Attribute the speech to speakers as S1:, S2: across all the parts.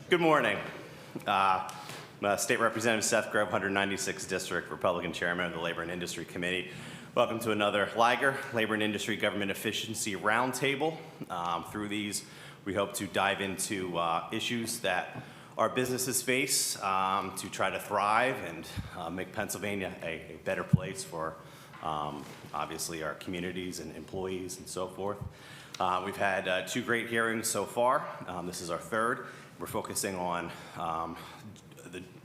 S1: Good morning. State Representative Seth Grove, 196th District, Republican Chairman of the Labor and Industry Committee. Welcome to another LIGR, Labor and Industry Government Efficiency Roundtable. Through these, we hope to dive into issues that our businesses face to try to thrive and make Pennsylvania a better place for obviously our communities and employees and so forth. We've had two great hearings so far. This is our third. We're focusing on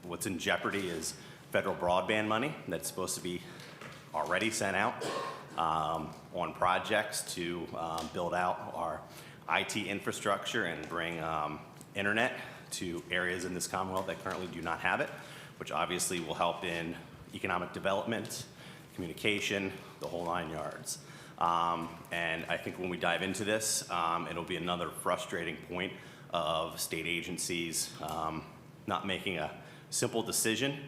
S1: what's in jeopardy is federal broadband money that's supposed to be already sent out on projects to build out our IT infrastructure and bring internet to areas in this Commonwealth that currently do not have it, which obviously will help in economic development, communication, the whole 9 yards. And I think when we dive into this, it'll be another frustrating point of state agencies not making a simple decision,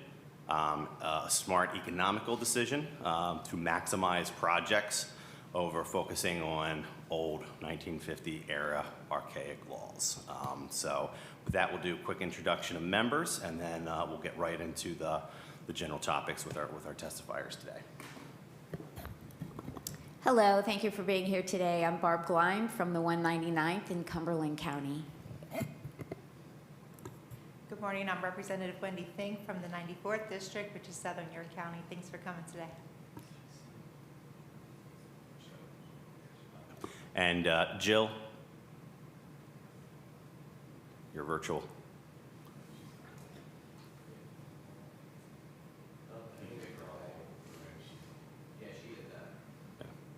S1: a smart economical decision to maximize projects over focusing on old 1950 era archaic laws. So with that, we'll do a quick introduction of members, and then we'll get right into the general topics with our testifiers today.
S2: Hello, thank you for being here today. I'm Barb Gleim from the 199th in Cumberland County.
S3: Good morning, I'm Representative Wendy Fink from the 94th District, which is Southern York County. Thanks for coming today.
S1: And Jill, your virtual.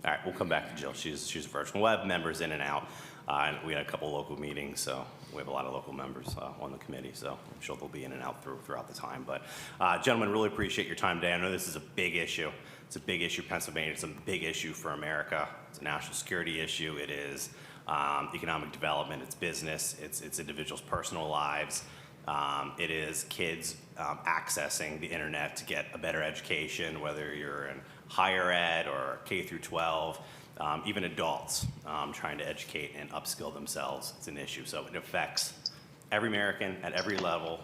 S1: All right, we'll come back to Jill. She's virtual. We'll have members in and out. And we had a couple local meetings, so we have a lot of local members on the committee, so I'm sure they'll be in and out throughout the time. But gentlemen, really appreciate your time today. I know this is a big issue. It's a big issue for Pennsylvania. It's a big issue for America. It's a national security issue. It is economic development. It's business. It's individuals' personal lives. It is kids accessing the internet to get a better education, whether you're in higher ed or K through 12. Even adults trying to educate and upskill themselves, it's an issue. So it affects every American at every level,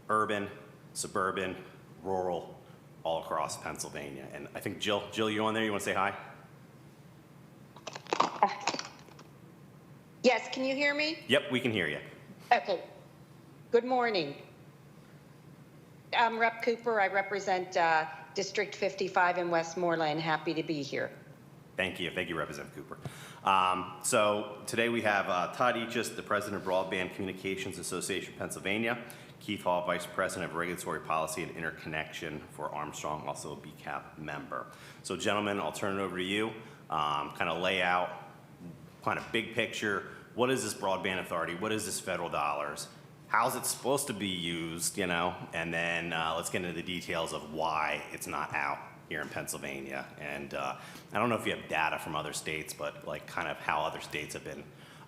S1: urban, suburban, rural, all across Pennsylvania. And I think Jill, you on there? You want to say hi?
S4: Yes, can you hear me?
S1: Yep, we can hear you.
S4: Okay. Good morning. I'm Rep. Cooper. I represent District 55 in Westmoreland. Happy to be here.
S1: Thank you, Representative Cooper. So today we have Todd Eachus, the President of Broadband Communications Association of Pennsylvania, Keith Hall, Vice President of Regulatory Policy and Interconnection for Armstrong, also a BCAP member. So gentlemen, I'll turn it over to you, kind of lay out, kind of big picture, what is this broadband authority, what is this federal dollars, how's it supposed to be used, you know, and then let's get into the details of why it's not out here in Pennsylvania. And I don't know if you have data from other states, but like kind of how other states have been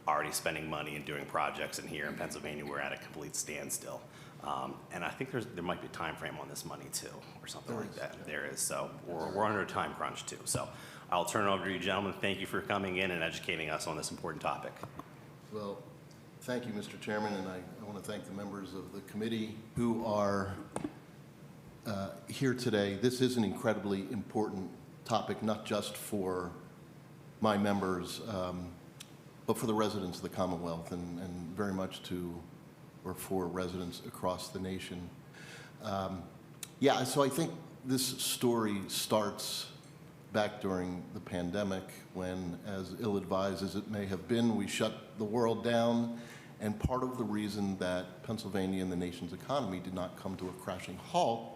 S1: already spending money and doing projects, and here in Pennsylvania we're at a complete standstill. And I think there might be a time frame on this money too, or something like that. There is, so we're under a time crunch too. So I'll turn it over to you gentlemen. Thank you for coming in and educating us on this important topic.
S5: Well, thank you, Mr. Chairman, and I want to thank the members of the committee who are here today. This is an incredibly important topic, not just for my members, but for the residents of the Commonwealth and very much for residents across the nation. Yeah, so I think this story starts back during the pandemic when, as ill-advised as it may have been, we shut the world down. And part of the reason that Pennsylvania and the nation's economy did not come to a crashing halt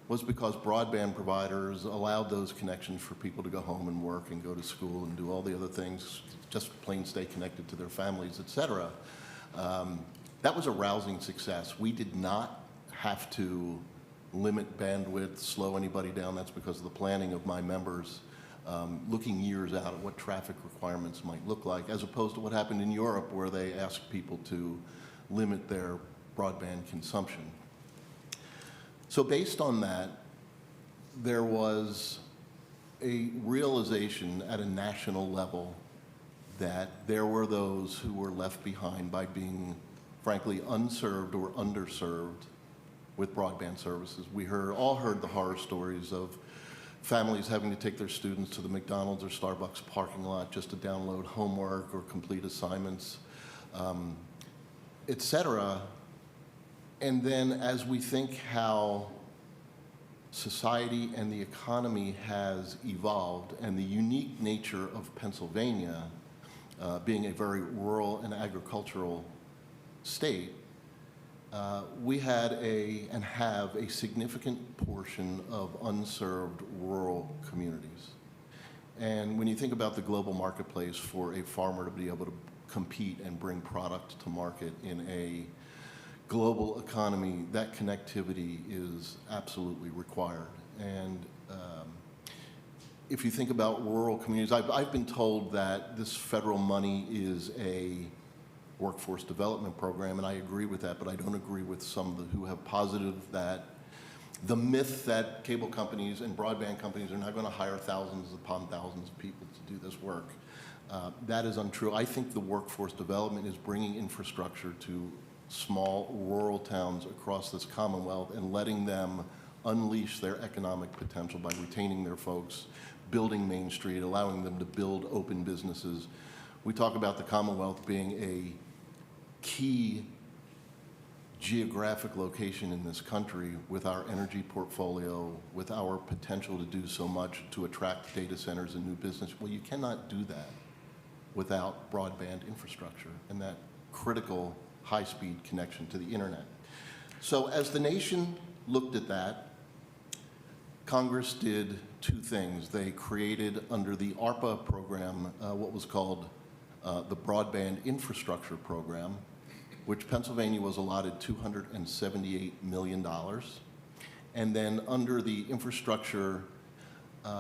S5: was because broadband providers allowed those connections for people to go home and work and go to school and do all the other things, just plain stay connected to their families, et cetera. That was a rousing success. We did not have to limit bandwidth, slow anybody down. That's because of the planning of my members, looking years out at what traffic requirements might look like, as opposed to what happened in Europe where they asked people to limit their broadband consumption. So based on that, there was a realization at a national level that there were those who were left behind by being frankly, unserved or underserved with broadband services. We all heard the horror stories of families having to take their students to the McDonald's or Starbucks parking lot just to download homework or complete assignments, et cetera. And then as we think how society and the economy has evolved and the unique nature of Pennsylvania, being a very rural and agricultural state, we had and have a significant portion of unserved rural communities. And when you think about the global marketplace for a farmer to be able to compete and bring product to market in a global economy, that connectivity is absolutely required. And if you think about rural communities, I've been told that this federal money is a workforce development program, and I agree with that, but I don't agree with some who have posited that the myth that cable companies and broadband companies are not going to hire thousands upon thousands of people to do this work. That is untrue. I think the workforce development is bringing infrastructure to small rural towns across this Commonwealth and letting them unleash their economic potential by retaining their folks, building Main Street, allowing them to build open businesses. We talk about the Commonwealth being a key geographic location in this country with our energy portfolio, with our potential to do so much to attract data centers and new business. Well, you cannot do that without broadband infrastructure and that critical high-speed connection to the internet. So as the nation looked at that, Congress did two things. They created under the ARPA program what was called the Broadband Infrastructure Program, which Pennsylvania was allotted $278 million. And then under the Infrastructure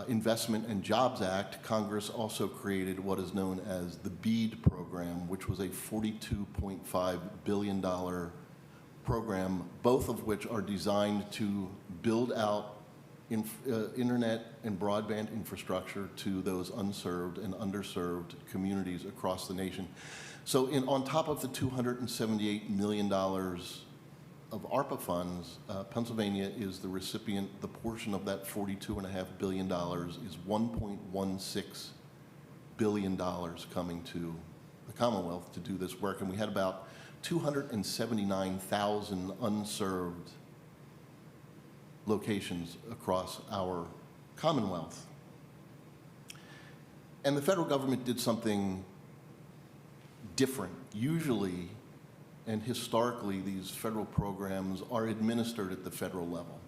S5: Investment and Jobs Act, Congress also created what is known as the BEAD program, which was a $42.5 billion program, both of which are designed to build out internet and broadband infrastructure to those unserved and underserved communities across the nation. So on top of the $278 million of ARPA funds, Pennsylvania is the recipient. The portion of that $42.5 billion is $1.16 billion coming to the Commonwealth to do this work. And we had about 279,000 unserved locations across our Commonwealth. And the federal government did something different. Usually, and historically, these federal programs are administered at the federal level.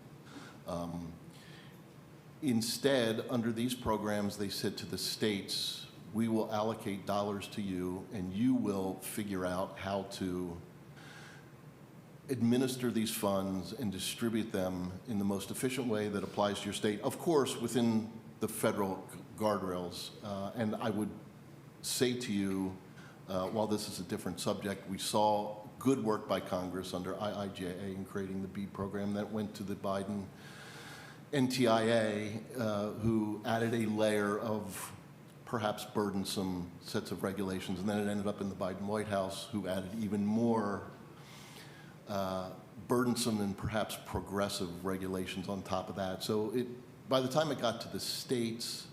S5: Instead, under these programs, they said to the states, we will allocate dollars to you, and you will figure out how to administer these funds and distribute them in the most efficient way that applies to your state, of course, within the federal guardrails. And I would say to you, while this is a different subject, we saw good work by Congress under IIJA in creating the BEAD program that went to the Biden NTIA, who added a layer of perhaps burdensome sets of regulations, and then it ended up in the Biden White House, who added even more burdensome and perhaps progressive regulations on top of that. So by the time it got to the states,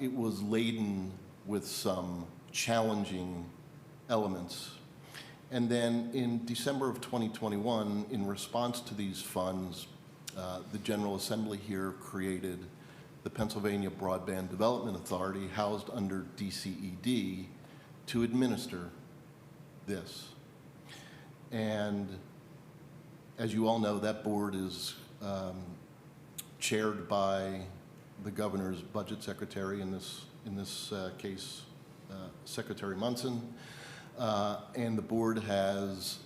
S5: it was laden with some challenging elements. And then in December of 2021, in response to these funds, the General Assembly here created the Pennsylvania Broadband Development Authority, housed under DCED, to administer this. And as you all know, that board is chaired by the governor's budget secretary, in this case, Secretary Munson. And the board has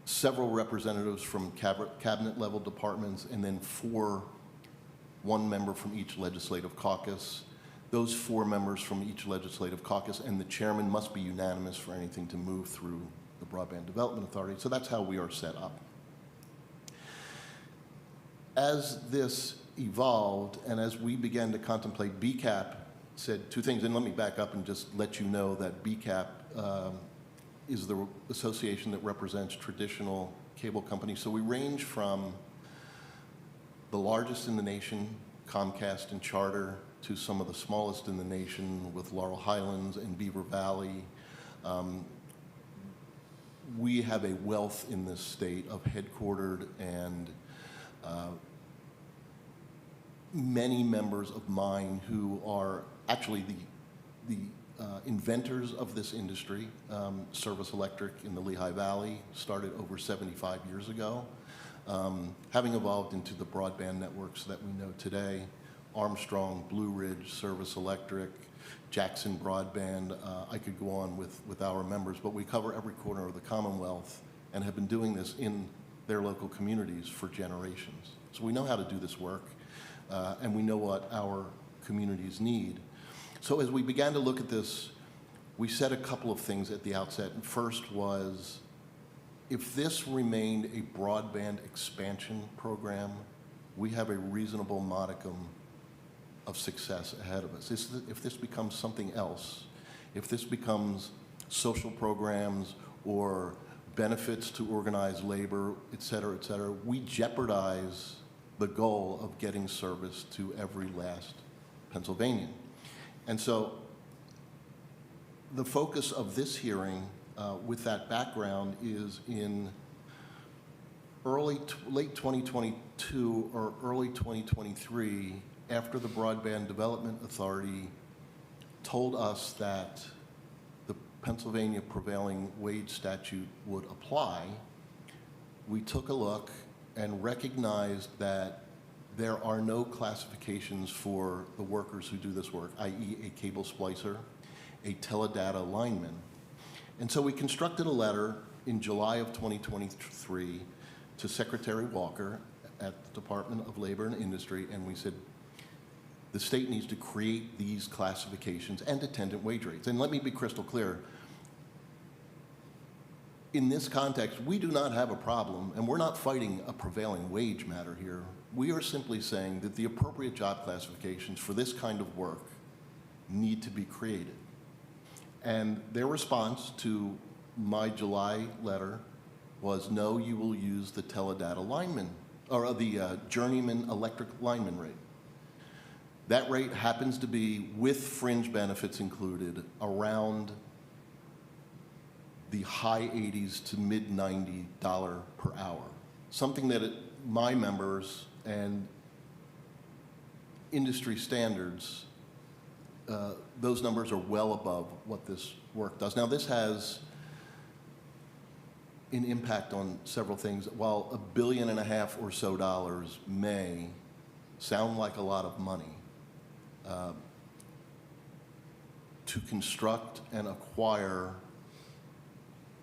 S5: several representatives from cabinet level departments, and then one member from each legislative caucus. Those 4 members from each legislative caucus and the chairman must be unanimous for anything to move through the Broadband Development Authority. So that's how we are set up. As this evolved and as we began to contemplate, BCAP said 2 things, and let me back up and just let you know that BCAP is the association that represents traditional cable companies. So we range from the largest in the nation, Comcast and Charter, to some of the smallest in the nation with Laurel Highlands and Beaver Valley. We have a wealth in this state of headquartered and many members of mine who are actually the inventors of this industry. Service Electric in the Lehigh Valley started over 75 years ago, having evolved into the broadband networks that we know today. Armstrong, Blue Ridge, Service Electric, Jackson Broadband. I could go on with our members, but we cover every corner of the Commonwealth and have been doing this in their local communities for generations. So we know how to do this work, and we know what our communities need. So as we began to look at this, we said a couple of things at the outset. And first was, if this remained a broadband expansion program, we have a reasonable modicum of success ahead of us. If this becomes something else, if this becomes social programs or benefits to organized labor, et cetera, we jeopardize the goal of getting service to every last Pennsylvanian. And so the focus of this hearing with that background is in late 2022 or early 2023, after the Broadband Development Authority told us that the Pennsylvania prevailing wage statute would apply, we took a look and recognized that there are no classifications for the workers who do this work, i.e. a cable splicer, a teledata lineman. And so we constructed a letter in July of 2023 to Secretary Walker at the Department of Labor and Industry, and we said, the state needs to create these classifications and attendant wage rates. And let me be crystal clear. In this context, we do not have a problem, and we're not fighting a prevailing wage matter here. We are simply saying that the appropriate job classifications for this kind of work need to be created. And their response to my July letter was, no, you will use the teledata lineman, or the journeyman electric lineman rate. That rate happens to be, with fringe benefits included, around the high 80s to mid $90 per hour. Something that my members and industry standards, those numbers are well above what this work does. Now, this has an impact on several things. While $1.5 billion or so may sound like a lot of money, to construct and acquire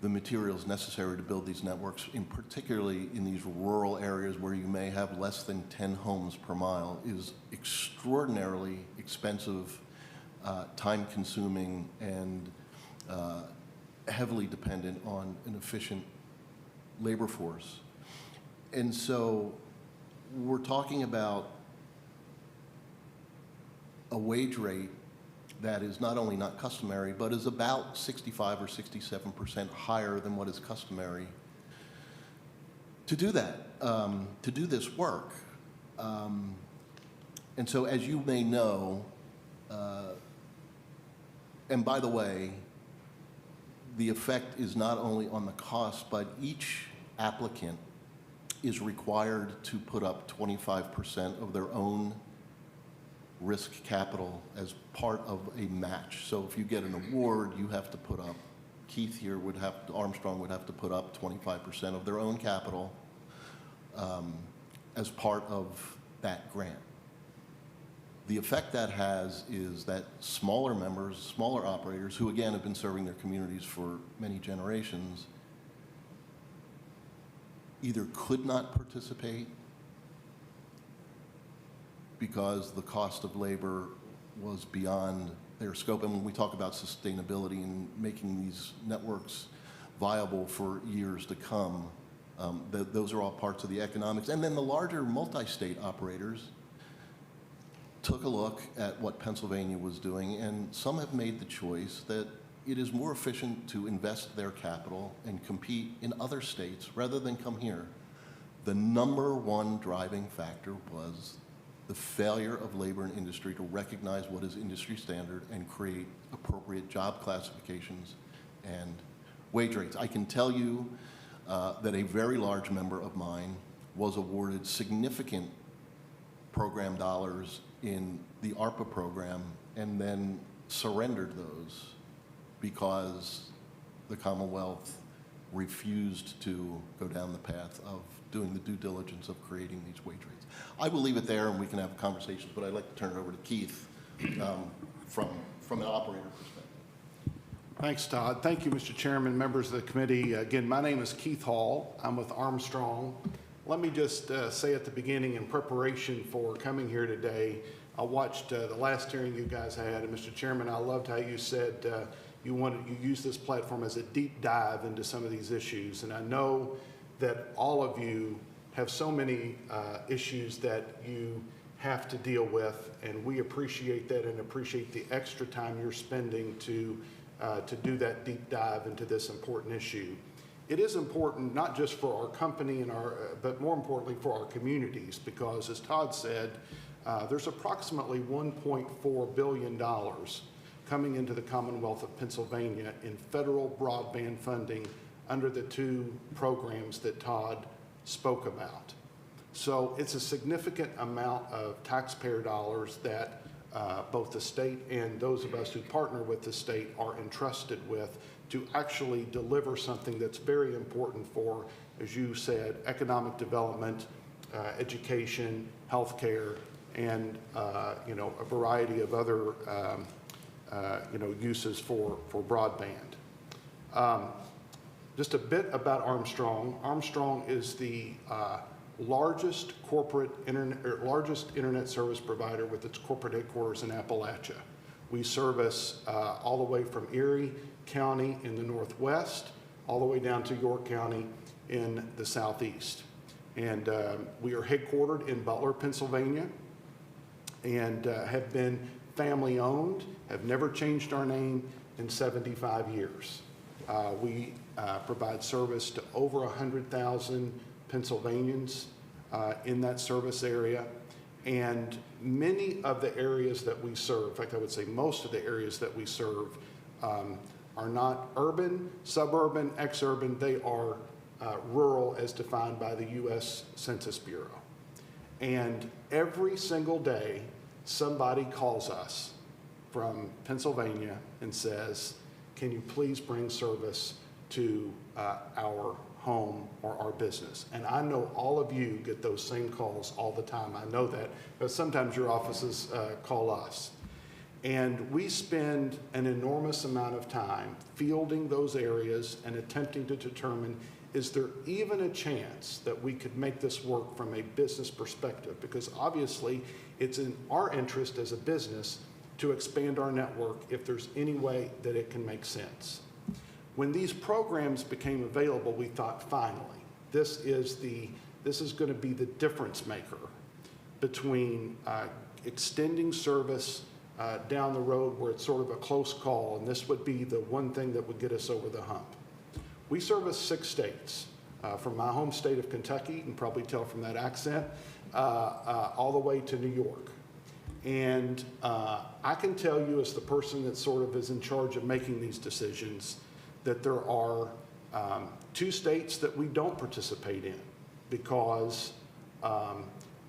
S5: the materials necessary to build these networks, particularly in these rural areas where you may have less than 10 homes per mile, is extraordinarily expensive, time-consuming, and heavily dependent on an efficient labor force. And so we're talking about a wage rate that is not only not customary, but is about 65 or 67% higher than what is customary to do that, to do this work. And so, as you may know, and by the way, the effect is not only on the cost, but each applicant is required to put up 25% of their own risk capital as part of a match. So if you get an award, you have to put up, Keith here would have to, Armstrong would have to put up 25% of their own capital as part of that grant. The effect that has is that smaller members, smaller operators, who again have been serving their communities for many generations, either could not participate because the cost of labor was beyond their scope. And when we talk about sustainability and making these networks viable for years to come, those are all parts of the economics. And then the larger multi-state operators took a look at what Pennsylvania was doing, and some have made the choice that it is more efficient to invest their capital and compete in other states rather than come here. The number one driving factor was the failure of labor and industry to recognize what is industry standard and create appropriate job classifications and wage rates. I can tell you that a very large member of mine was awarded significant program dollars in the ARPA program and then surrendered those because the Commonwealth refused to go down the path of doing the due diligence of creating these wage rates. I will leave it there and we can have conversations, but I'd like to turn it over to Keith from an operator perspective.
S6: Thanks, Todd. Thank you, Mr. Chairman, members of the committee. Again, my name is Keith Hall. I'm with Armstrong. Let me just say at the beginning, in preparation for coming here today, I watched the last hearing you guys had, and Mr. Chairman, I loved how you said you used this platform as a deep dive into some of these issues, and I know that all of you have so many issues that you have to deal with, and we appreciate that and appreciate the extra time you're spending to do that deep dive into this important issue. It is important not just for our company and but more importantly for our communities, because as Todd said, there's approximately $1.4 billion coming into the Commonwealth of Pennsylvania in federal broadband funding under the two programs that Todd spoke about. So it's a significant amount of taxpayer dollars that both the state and those of us who partner with the state are entrusted with to actually deliver something that's very important for, as you said, economic development, education, healthcare, and a variety of other uses for broadband. Just a bit about Armstrong. Armstrong is the largest internet service provider with its corporate headquarters in Appalachia. We service all the way from Erie County in the northwest, all the way down to York County in the southeast. And we are headquartered in Butler, Pennsylvania, and have been family owned, have never changed our name in 75 years. We provide service to over 100,000 Pennsylvanians in that service area, and many of the areas that we serve, in fact I would say most of the areas that we serve are not urban, suburban, exurban, they are rural as defined by the U.S. Census Bureau. And every single day somebody calls us from Pennsylvania and says, can you please bring service to our home or our business? And I know all of you get those same calls all the time. I know that, but sometimes your offices call us. And we spend an enormous amount of time fielding those areas and attempting to determine, is there even a chance that we could make this work from a business perspective? Because obviously it's in our interest as a business to expand our network if there's any way that it can make sense. When these programs became available, we thought, finally, this is going to be the difference maker between extending service down the road where it's sort of a close call, and this would be the one thing that would get us over the hump. We service 6 states, from my home state of Kentucky, you can probably tell from that accent, all the way to New York. And I can tell you, as the person that sort of is in charge of making these decisions, that there are 2 states that we don't participate in because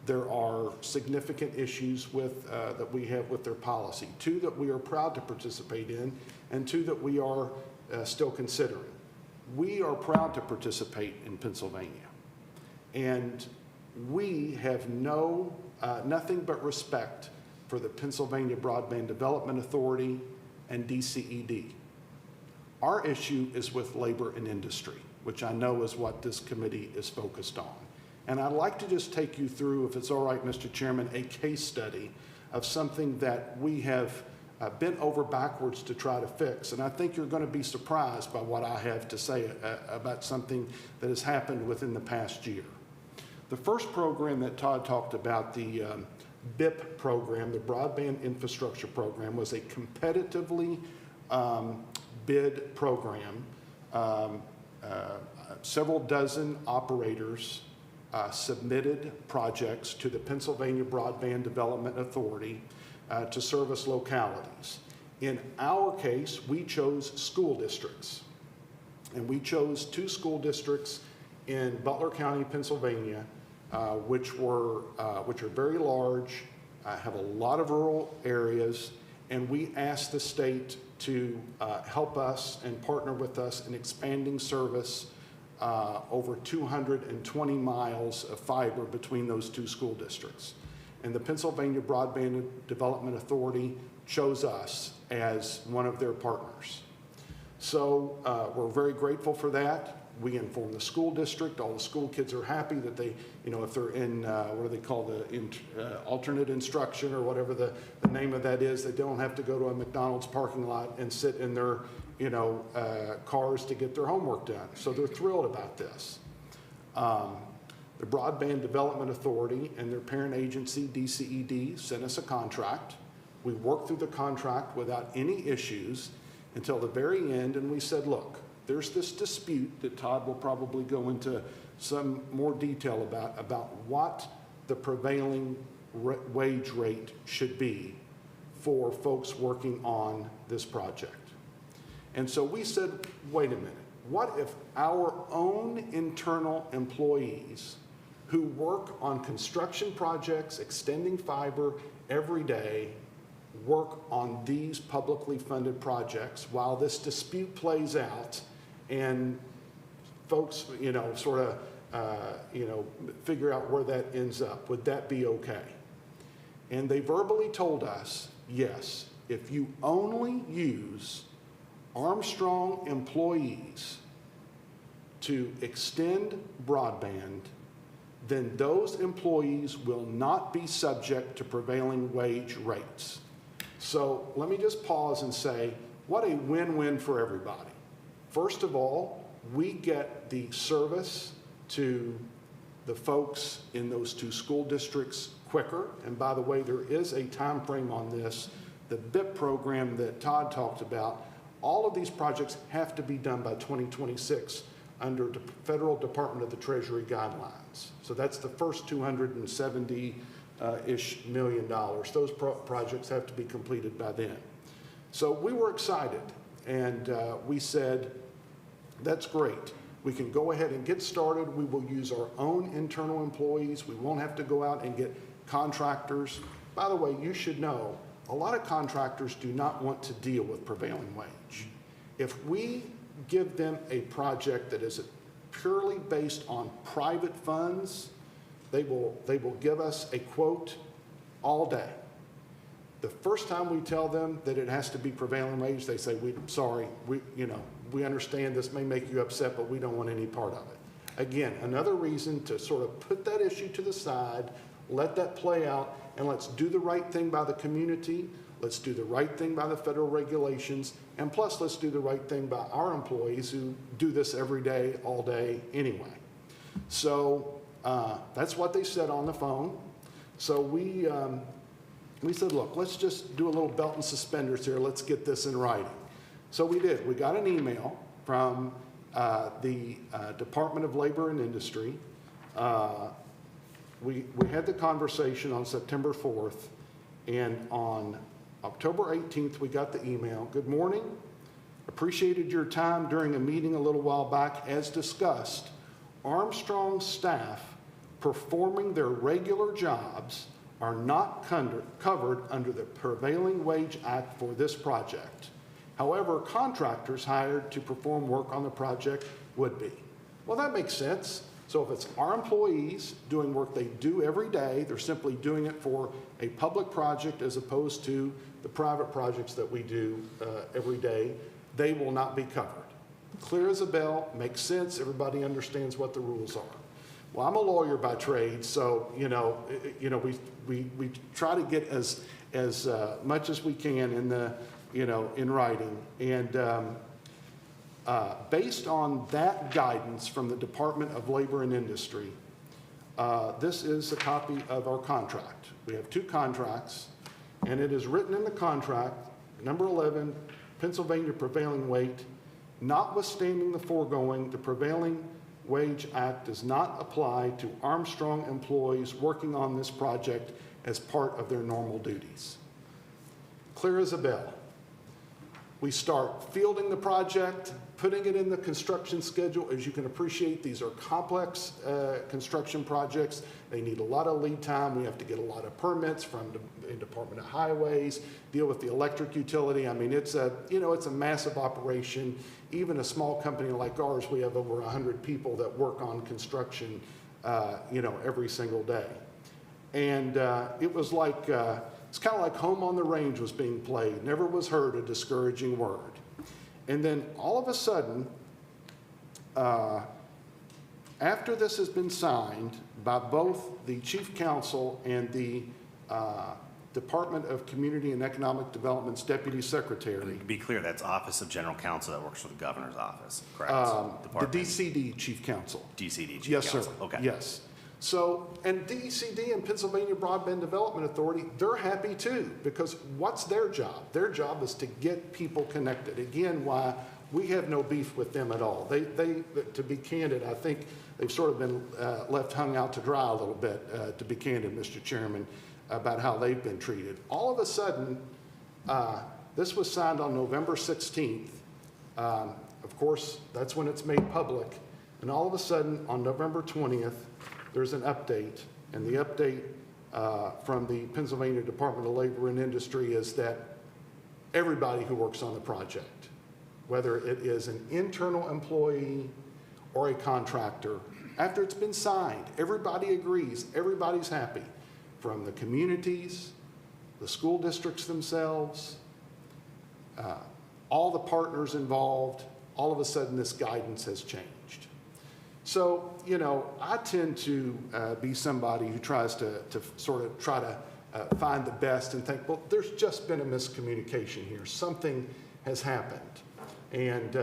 S6: there are significant issues with that we have with their policy. 2 that we are proud to participate in, and 2 that we are still considering. We are proud to participate in Pennsylvania, and we have nothing but respect for the Pennsylvania Broadband Development Authority and DCED. Our issue is with labor and industry, which I know is what this committee is focused on. And I'd like to just take you through, if it's all right, Mr. Chairman, a case study of something that we have bent over backwards to try to fix. And I think you're going to be surprised by what I have to say about something that has happened within the past year. The first program that Todd talked about, the BIP program, the Broadband Infrastructure Program, was a competitively bid program. Several dozen operators submitted projects to the Pennsylvania Broadband Development Authority to service localities. In our case, we chose school districts. And we chose 2 school districts in Butler County, Pennsylvania, which are very large, have a lot of rural areas, and we asked the state to help us and partner with us in expanding service over 220 miles of fiber between those 2 school districts. And the Pennsylvania Broadband Development Authority chose us as one of their partners. So we're very grateful for that. We inform the school district. All the school kids are happy that they, if they're in, what do they call alternate instruction or whatever the name of that is, they don't have to go to a McDonald's parking lot and sit in their, cars to get their homework done. So they're thrilled about this. The Broadband Development Authority and their parent agency, DCED, sent us a contract. We worked through the contract without any issues until the very end, and we said, look, there's this dispute that Todd will probably go into some more detail about what the prevailing wage rate should be for folks working on this project. And so we said, wait a minute, what if our own internal employees who work on construction projects, extending fiber every day, work on these publicly funded projects while this dispute plays out and folks, figure out where that ends up? Would that be okay? And they verbally told us, yes, if you only use Armstrong employees to extend broadband, then those employees will not be subject to prevailing wage rates. So let me just pause and say, what a win-win for everybody. First of all, we get the service to the folks in those 2 school districts quicker. And by the way, there is a time frame on this. The BIP program that Todd talked about, all of these projects have to be done by 2026 under the Federal Department of the Treasury guidelines. So that's the first $270-ish million. Those projects have to be completed by then. So we were excited, and we said, that's great. We can go ahead and get started. We will use our own internal employees. We won't have to go out and get contractors. By the way, you should know, a lot of contractors do not want to deal with prevailing wage. If we give them a project that is purely based on private funds, they will give us a quote all day. The first time we tell them that it has to be prevailing wage, they say, we understand this may make you upset, but we don't want any part of it. Again, another reason to sort of put that issue to the side, let that play out, and let's do the right thing by the community. Let's do the right thing by the federal regulations, and plus let's do the right thing by our employees who do this every day, all day anyway. So that's what they said on the phone. So we said, look, let's just do a little belt and suspenders here. Let's get this in writing. So we did. We got an email from the Department of Labor and Industry. We had the conversation on September 4th, and on October 18th, we got the email. Good morning. Appreciated your time during a meeting a little while back. As discussed, Armstrong staff performing their regular jobs are not covered under the Prevailing Wage Act for this project. However, contractors hired to perform work on the project would be. Well, that makes sense. So if it's our employees doing work they do every day, they're simply doing it for a public project as opposed to the private projects that we do every day, they will not be covered. Clear as a bell, makes sense, everybody understands what the rules are. Well, I'm a lawyer by trade, so we try to get as much as we can in the in writing, and based on that guidance from the Department of Labor and Industry, this is a copy of our contract. We have 2 contracts, and it is written in the contract, number 11, Pennsylvania prevailing wage, notwithstanding the foregoing, the Prevailing Wage Act does not apply to Armstrong employees working on this project as part of their normal duties. Clear as a bell. We start fielding the project, putting it in the construction schedule. As you can appreciate, these are complex construction projects. They need a lot of lead time. We have to get a lot of permits from the Department of Highways, deal with the electric utility. I mean, it's a massive operation. Even a small company like ours, we have over 100 people that work on construction, every single day. And it was like, it's kind of like Home on the Range was being played. Never was heard a discouraging word. And then all of a sudden, after this has been signed by both the Chief Counsel and the Department of Community and Economic Development's Deputy Secretary.
S1: To be clear, that's Office of General Counsel that works for the Governor's Office, correct?
S6: The
S1: Department.
S6: DCD Chief Counsel.
S1: DCD Chief
S6: Yes,
S1: Counsel.
S6: sir.
S1: Okay.
S6: Yes. So, and DCD and Pennsylvania Broadband Development Authority, they're happy too, because what's their job? Their job is to get people connected. Again, why we have no beef with them at all. They to be candid, I think they've sort of been left hung out to dry a little bit, to be candid, Mr. Chairman, about how they've been treated. All of a sudden, this was signed on November 16th. Of course, that's when it's made public. And all of a sudden, on November 20th, there's an update, and the update from the Pennsylvania Department of Labor and Industry is that everybody who works on the project, whether it is an internal employee or a contractor, after it's been signed, everybody agrees, everybody's happy, from the communities, the school districts themselves, all the partners involved. All of a sudden, this guidance has changed. So, I tend to be somebody who tries to sort of try to find the best and think, well, there's just been a miscommunication here. Something has happened. And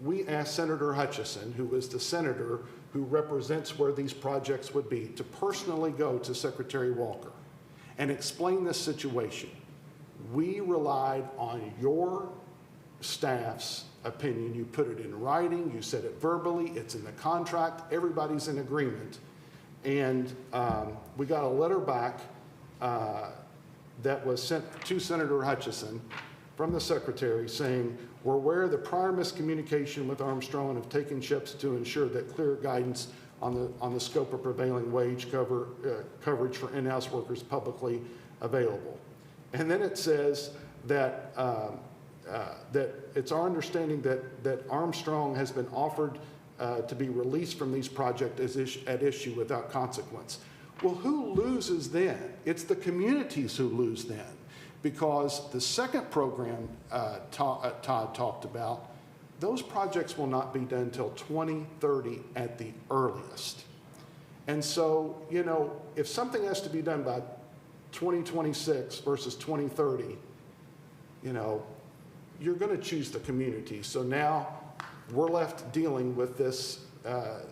S6: we asked Senator Hutchison, who is the senator who represents where these projects would be, to personally go to Secretary Walker and explain this situation. We relied on your staff's opinion. You put it in writing, you said it verbally, it's in the contract, everybody's in agreement. And we got a letter back that was sent to Senator Hutchison from the Secretary saying, we're aware of the prior miscommunication with Armstrong and have taken steps to ensure that clear guidance on the scope of prevailing wage coverage for in-house workers publicly available. And then it says that that it's our understanding that Armstrong has been offered to be released from these projects at issue without consequence. Well, who loses then? It's the communities who lose then, because the second program Todd talked about, those projects will not be done until 2030 at the earliest. And so, if something has to be done by 2026 versus 2030, you're going to choose the community. So now we're left dealing with this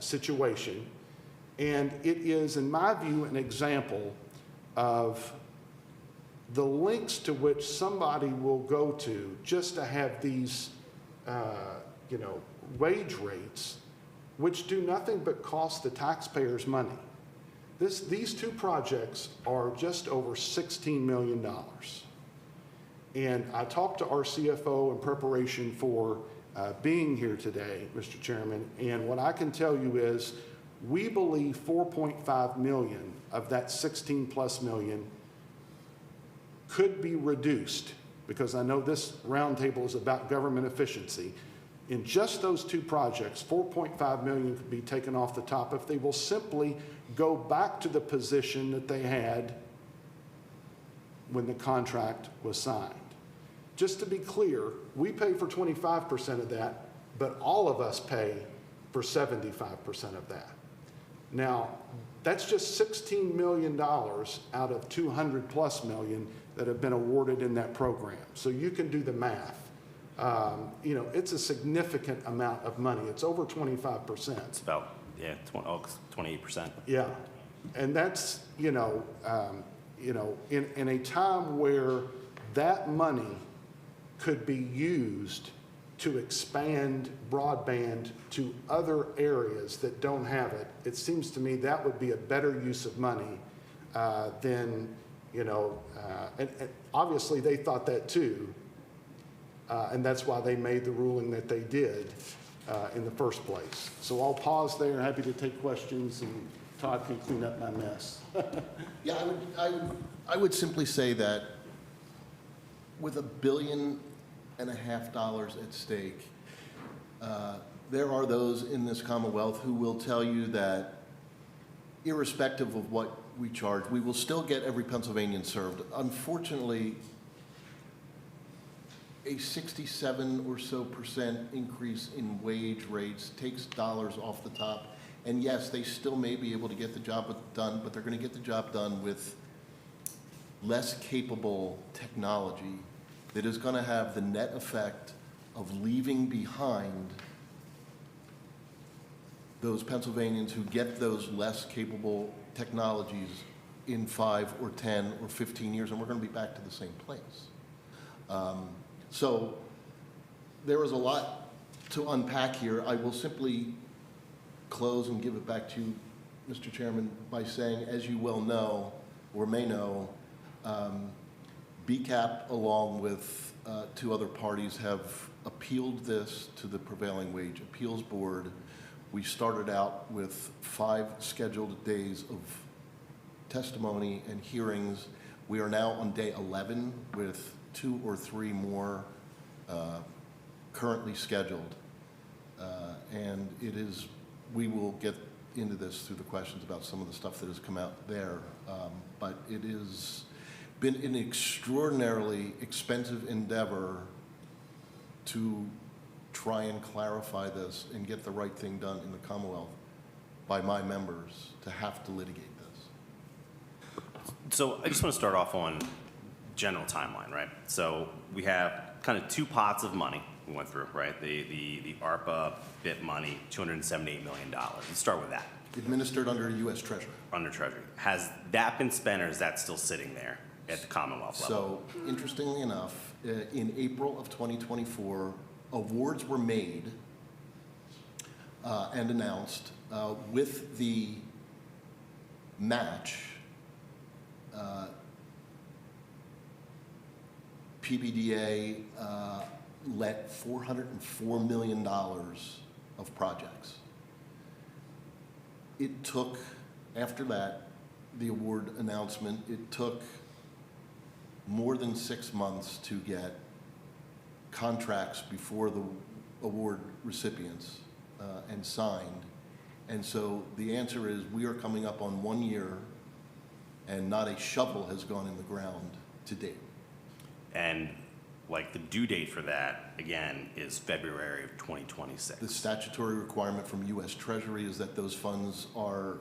S6: situation. And it is, in my view, an example of the lengths to which somebody will go to just to have these, wage rates, which do nothing but cost the taxpayers money. These two projects are just over $16 million. And I talked to our CFO in preparation for being here today, Mr. Chairman, and what I can tell you is we believe 4.5 million of that 16 plus million could be reduced, because I know this roundtable is about government efficiency. In just those two projects, 4.5 million could be taken off the top if they will simply go back to the position that they had when the contract was signed. Just to be clear, we pay for 25% of that, but all of us pay for 75% of that. Now, that's just $16 million out of 200 plus million that have been awarded in that program. So you can do the math. It's a significant amount of money. It's over 25%.
S1: It's about, 28%.
S6: Yeah, and that's, in a time where that money could be used to expand broadband to other areas that don't have it, it seems to me that would be a better use of money than, and obviously they thought that too. And that's why they made the ruling that they did in the first place. So I'll pause there, happy to take questions, and Todd can clean up my mess.
S5: Yeah, I would simply say that with $1.5 billion at stake, there are those in this Commonwealth who will tell you that irrespective of what we charge, we will still get every Pennsylvanian served. Unfortunately, a 67% or so increase in wage rates takes dollars off the top. And yes, they still may be able to get the job done, but they're going to get the job done with less capable technology that is going to have the net effect of leaving behind those Pennsylvanians who get those less capable technologies in 5 or 10 or 15 years, and we're going to be back to the same place. So there is a lot to unpack here. I will simply close and give it back to you, Mr. Chairman, by saying, as you well know, or may know, BCAP, along with 2 other parties, have appealed this to the Prevailing Wage Appeals Board. We started out with 5 scheduled days of testimony and hearings. We are now on day 11 with 2 or 3 more currently scheduled. And we will get into this through the questions about some of the stuff that has come out there. But it has been an extraordinarily expensive endeavor to try and clarify this and get the right thing done in the Commonwealth by my members to have to litigate this.
S1: So I just want to start off on general timeline, right? So we have kind of 2 pots of money we went through, right? The ARPA bit money, $278 million. Let's start with that.
S5: Administered under U.S. Treasury.
S1: Under Treasury. Has that been spent, or is that still sitting there at the Commonwealth level?
S5: So interestingly enough, in April of 2024, awards were made and announced with the match. PBDA let $404 million of projects. It took, after that, the award announcement, it took more than 6 months to get contracts before the award recipients and signed. And so the answer is we are coming up on 1 year and not a shovel has gone in the ground to date.
S1: And like the due date for that, again, is February of 2026.
S5: The statutory requirement from U.S. Treasury is that those funds are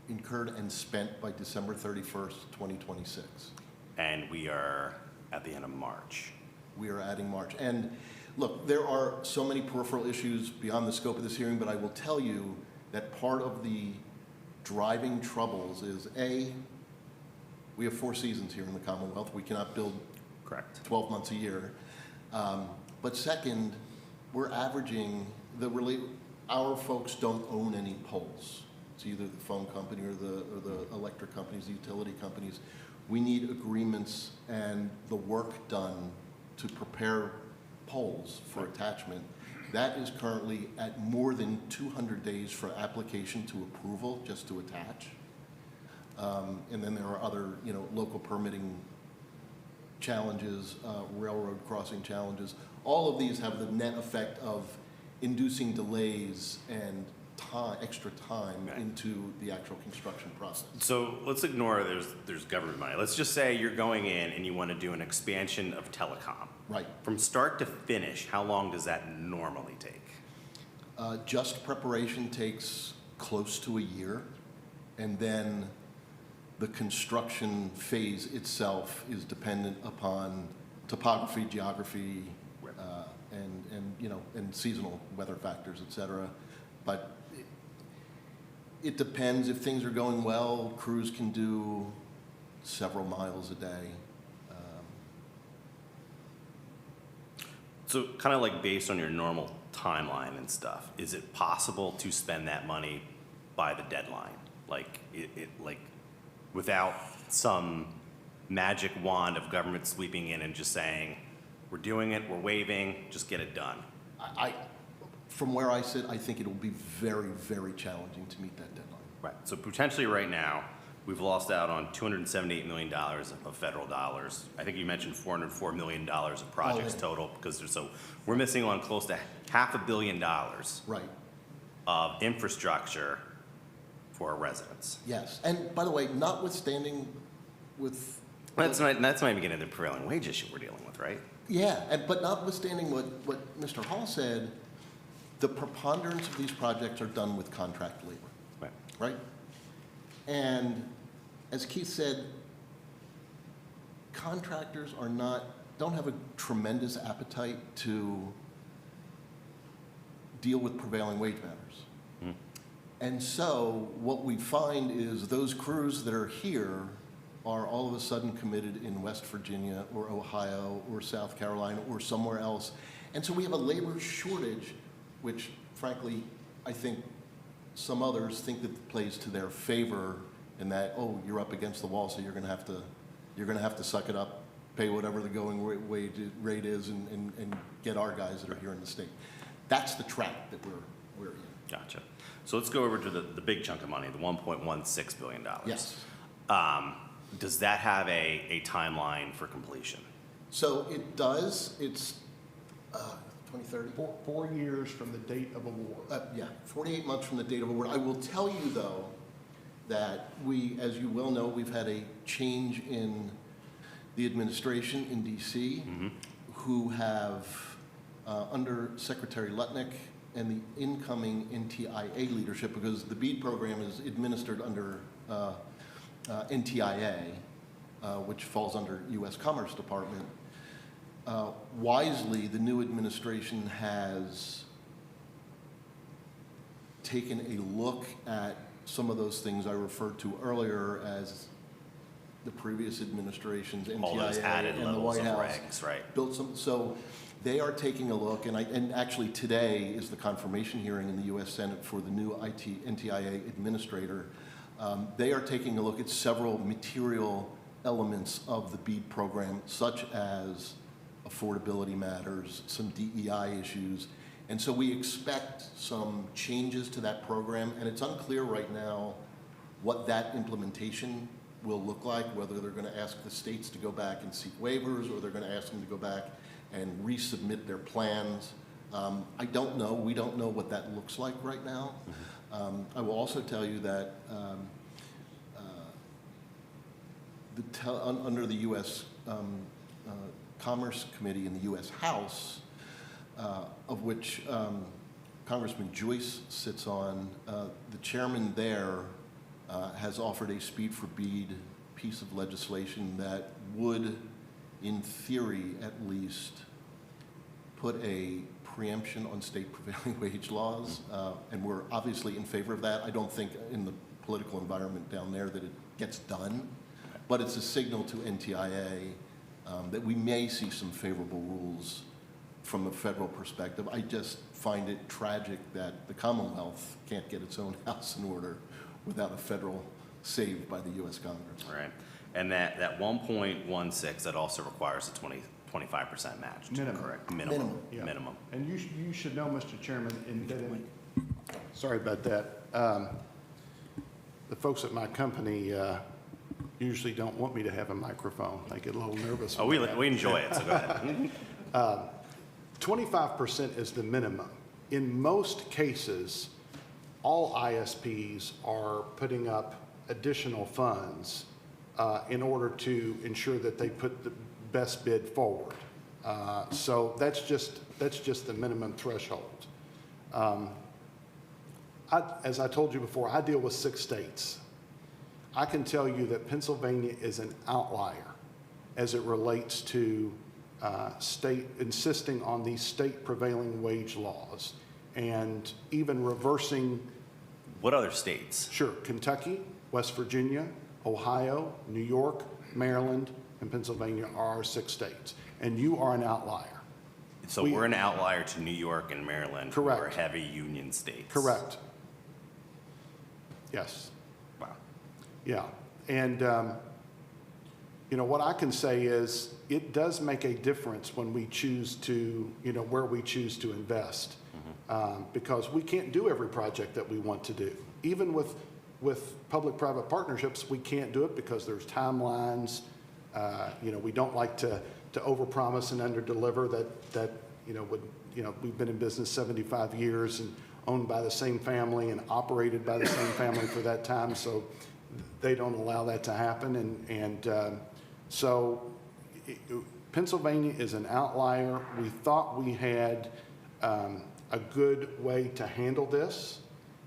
S5: incurred and spent by December 31st, 2026.
S1: And we are at the end of March.
S5: We are adding March. And look, there are so many peripheral issues beyond the scope of this hearing, but I will tell you that part of the driving troubles is, A, we have 4 seasons here in the Commonwealth. We cannot build
S1: Correct.
S5: 12 months a year. But second, we're averaging, our folks don't own any poles. It's either the phone company or the electric companies, the utility companies. We need agreements and the work done to prepare poles for attachment. That is currently at more than 200 days for application to approval just to attach. And then there are other, local permitting challenges, railroad crossing challenges. All of these have the net effect of inducing delays and extra time into the actual construction process.
S1: So let's ignore there's government money. Let's just say you're going in and you want to do an expansion of telecom.
S5: Right.
S1: From start to finish, how long does that normally take?
S5: Just preparation takes close to a year, and then the construction phase itself is dependent upon topography, geography, and seasonal weather factors, et cetera. But it depends. If things are going well, crews can do several miles a day.
S1: So kind of like based on your normal timeline and stuff, is it possible to spend that money by the deadline? Like like without some magic wand of government sweeping in and just saying, we're doing it, we're waiving, just get it done.
S5: From where I sit, I think it will be very, very challenging to meet that deadline.
S1: Right. So potentially right now, we've lost out on $278 million of federal dollars. I think you mentioned $404 million of projects
S5: in.
S1: total, because we're missing on close to $500 million
S5: Right.
S1: of infrastructure for our residents.
S5: Yes. And by the way, notwithstanding with.
S1: That's not even getting into the prevailing wage issue we're dealing with, right?
S5: Yeah, but notwithstanding what Mr. Hall said, the preponderance of these projects are done with contract labor,
S1: Right.
S5: right? And as Keith said, contractors don't have a tremendous appetite to deal with prevailing wage matters. And so what we find is those crews that are here are all of a sudden committed in West Virginia or Ohio or South Carolina or somewhere else. And so we have a labor shortage, which frankly, I think some others think that plays to their favor in that, oh, you're up against the wall, so you're gonna have to suck it up, pay whatever the going rate is and get our guys that are here in the state. That's the trap that we're in.
S1: Gotcha. So let's go over to the big chunk of money, the $1.16 billion.
S5: Yes.
S1: Does that have a timeline for completion?
S5: So it does. It's 2030.
S6: 4 years from the date of award.
S5: Yeah, 48 months from the date of award. I will tell you, though, that we, as you well know, we've had a change in the administration in D.C., who have, under Secretary Lutnick and the incoming NTIA leadership, because the BEAD program is administered under NTIA, which falls under U.S. Commerce Department. Wisely, the new administration has taken a look at some of those things I referred to earlier as the previous administration's
S1: All those
S5: NTIA
S1: added
S5: and the
S1: levels
S5: White
S1: of
S5: House
S1: regs, right?
S5: built some. So they are taking a look, and actually today is the confirmation hearing in the U.S. Senate for the new NTIA administrator. They are taking a look at several material elements of the BEAD program, such as affordability matters, some DEI issues. And so we expect some changes to that program, and it's unclear right now what that implementation will look like, whether they're going to ask the states to go back and seek waivers, or they're going to ask them to go back and resubmit their plans. I don't know. We don't know what that looks like right now. I will also tell you that under the U.S. Commerce Committee in the U.S. House, of which Congressman Joyce sits on, the chairman there has offered a Speed for BEAD piece of legislation that would, in theory at least, put a preemption on state prevailing wage laws, and we're obviously in favor of that. I don't think in the political environment down there that it gets done, but it's a signal to NTIA that we may see some favorable rules from a federal perspective. I just find it tragic that the Commonwealth can't get its own house in order without a federal save by the U.S. Congress.
S1: All right. And that 1.16, that also requires a 25% match.
S6: Minimum.
S1: Correct. Minimum.
S6: Yeah.
S1: Minimum.
S6: And you should know, Mr. Chairman, sorry about that. The folks at my company usually don't want me to have a microphone. I get a little nervous.
S1: Oh, we enjoy it, so go ahead.
S6: 25% is the minimum. In most cases, all ISPs are putting up additional funds in order to ensure that they put the best bid forward. So that's just the minimum threshold. As I told you before, I deal with 6 states. I can tell you that Pennsylvania is an outlier as it relates to state insisting on these state prevailing wage laws and even reversing.
S1: What other states?
S6: Sure, Kentucky, West Virginia, Ohio, New York, Maryland, and Pennsylvania are our 6 states, and you are an outlier.
S1: So we're an outlier to New York and Maryland, who are heavy union states.
S6: Correct. Yes.
S1: Wow.
S6: Yeah. And, what I can say is it does make a difference when we choose to, where we choose to invest. Because we can't do every project that we want to do. Even with public-private partnerships, we can't do it because there's timelines. We don't like to overpromise and underdeliver. We've been in business 75 years and owned by the same family and operated by the same family for that time, so they don't allow that to happen. So Pennsylvania is an outlier. We thought we had a good way to handle this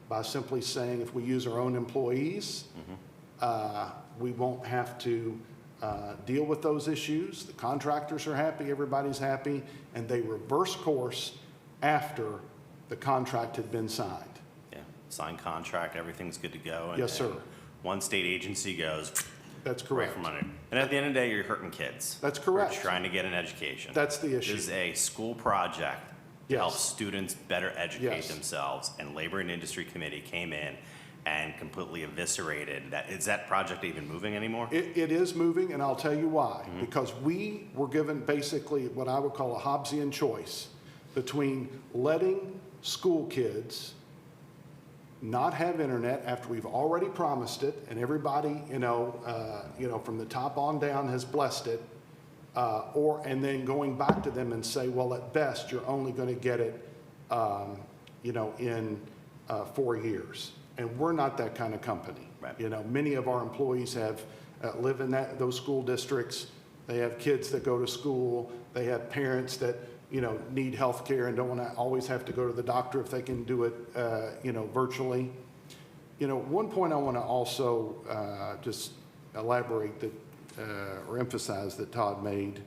S6: by simply saying if we use our own employees, we won't have to deal with those issues. The contractors are happy, everybody's happy, and they reverse course after the contract had been signed.
S1: Yeah, signed contract, everything's good to go.
S6: Yes, sir.
S1: One state agency goes.
S6: That's
S1: Right
S6: correct.
S1: from under. And at the end of the day, you're hurting kids.
S6: That's correct.
S1: We're trying to get an education.
S6: That's the issue.
S1: This is a school project to
S6: Yes.
S1: help students better educate
S6: Yes.
S1: themselves, and Labor and Industry Committee came in and completely eviscerated that. Is that project even moving anymore?
S6: It is moving, and I'll tell you why. Because we were given basically what I would call a Hobbesian choice between letting school kids not have internet after we've already promised it, and everybody, from the top on down has blessed it, and then going back to them and say, well, at best, you're only going to get it, in 4 years. And we're not that kind of company.
S1: Right.
S6: Many of our employees have live in those school districts. They have kids that go to school. They have parents that need health care and don't want to always have to go to the doctor if they can do it, virtually. One point I want to also just elaborate that or emphasize that Todd made.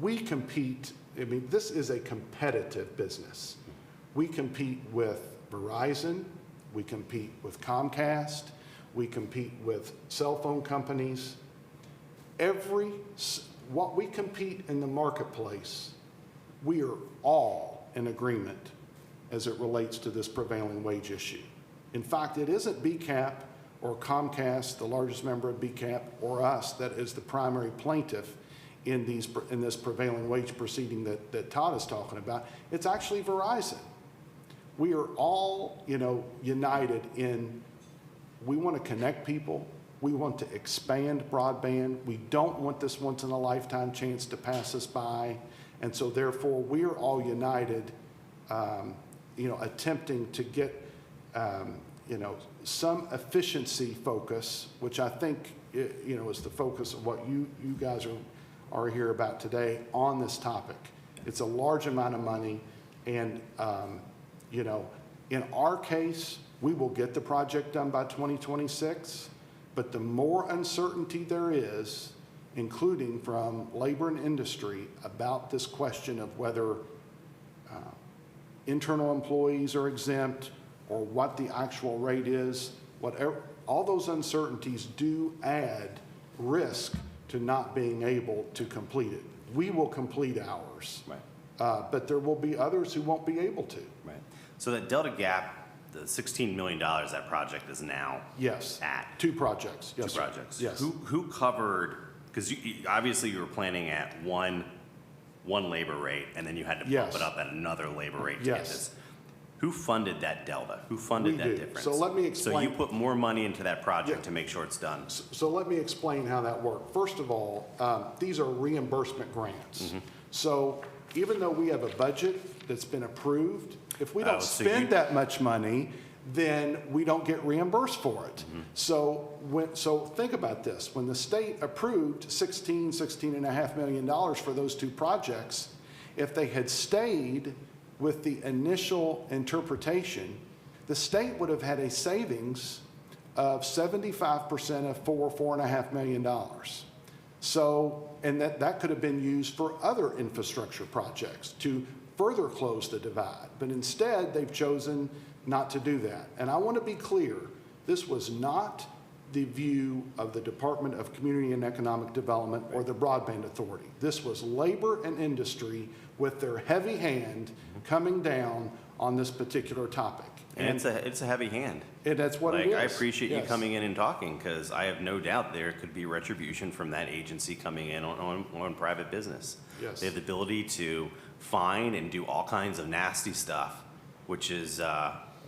S6: We compete. I mean, this is a competitive business. We compete with Verizon. We compete with Comcast. We compete with cell phone companies. What we compete in the marketplace, we are all in agreement as it relates to this prevailing wage issue. In fact, it isn't BCAP or Comcast, the largest member of BCAP, or us that is the primary plaintiff in this prevailing wage proceeding that Todd is talking about. It's actually Verizon. We are all, united in we want to connect people. We want to expand broadband. We don't want this once-in-a-lifetime chance to pass us by. And so, therefore, we are all united, attempting to get, some efficiency focus, which I think, is the focus of what you guys are here about today on this topic. It's a large amount of money, and, in our case, we will get the project done by 2026, but the more uncertainty there is, including from labor and industry, about this question of whether internal employees are exempt or what the actual rate is, whatever, all those uncertainties do add risk to not being able to complete it. We will complete ours,
S1: Right.
S6: but there will be others who won't be able to.
S1: Right. So that Delta Gap, the $16 million that project is now
S6: Yes.
S1: at.
S6: 2 projects. Yes,
S1: Two
S6: sir.
S1: projects.
S6: Yes.
S1: Who covered, because obviously you were planning at one labor rate, and then you had to bump
S6: Yes.
S1: it up at another labor rate to
S6: Yes.
S1: get this. Who funded that delta? Who funded
S6: We
S1: that
S6: do.
S1: difference?
S6: So let me
S1: So
S6: explain.
S1: you put more money into that project
S6: Yeah.
S1: to make sure it's done.
S6: So let me explain how that worked. First of all, these are reimbursement grants.
S1: Mm-hmm.
S6: So even though we have a budget that's been approved, if we don't
S1: so
S6: spend
S1: you-
S6: that much money, then we don't get reimbursed for it.
S1: Mm-hmm.
S6: So think about this. When the state approved $16.5 million for those 2 projects, if they had stayed with the initial interpretation, the state would have had a savings of 75% of $4.5 million. So, and that could have been used for other infrastructure projects to further close the divide. But instead, they've chosen not to do that. And I want to be clear, this was not the view of the Department of Community and Economic Development or the Broadband Authority. This was labor and industry with their heavy hand coming down on this particular topic.
S1: And it's a heavy hand.
S6: And that's what it is.
S1: I appreciate you
S6: Yes.
S1: coming in and talking, because I have no doubt there could be retribution from that agency coming in on private business.
S6: Yes.
S1: They have the ability to fine and do all kinds of nasty stuff, which is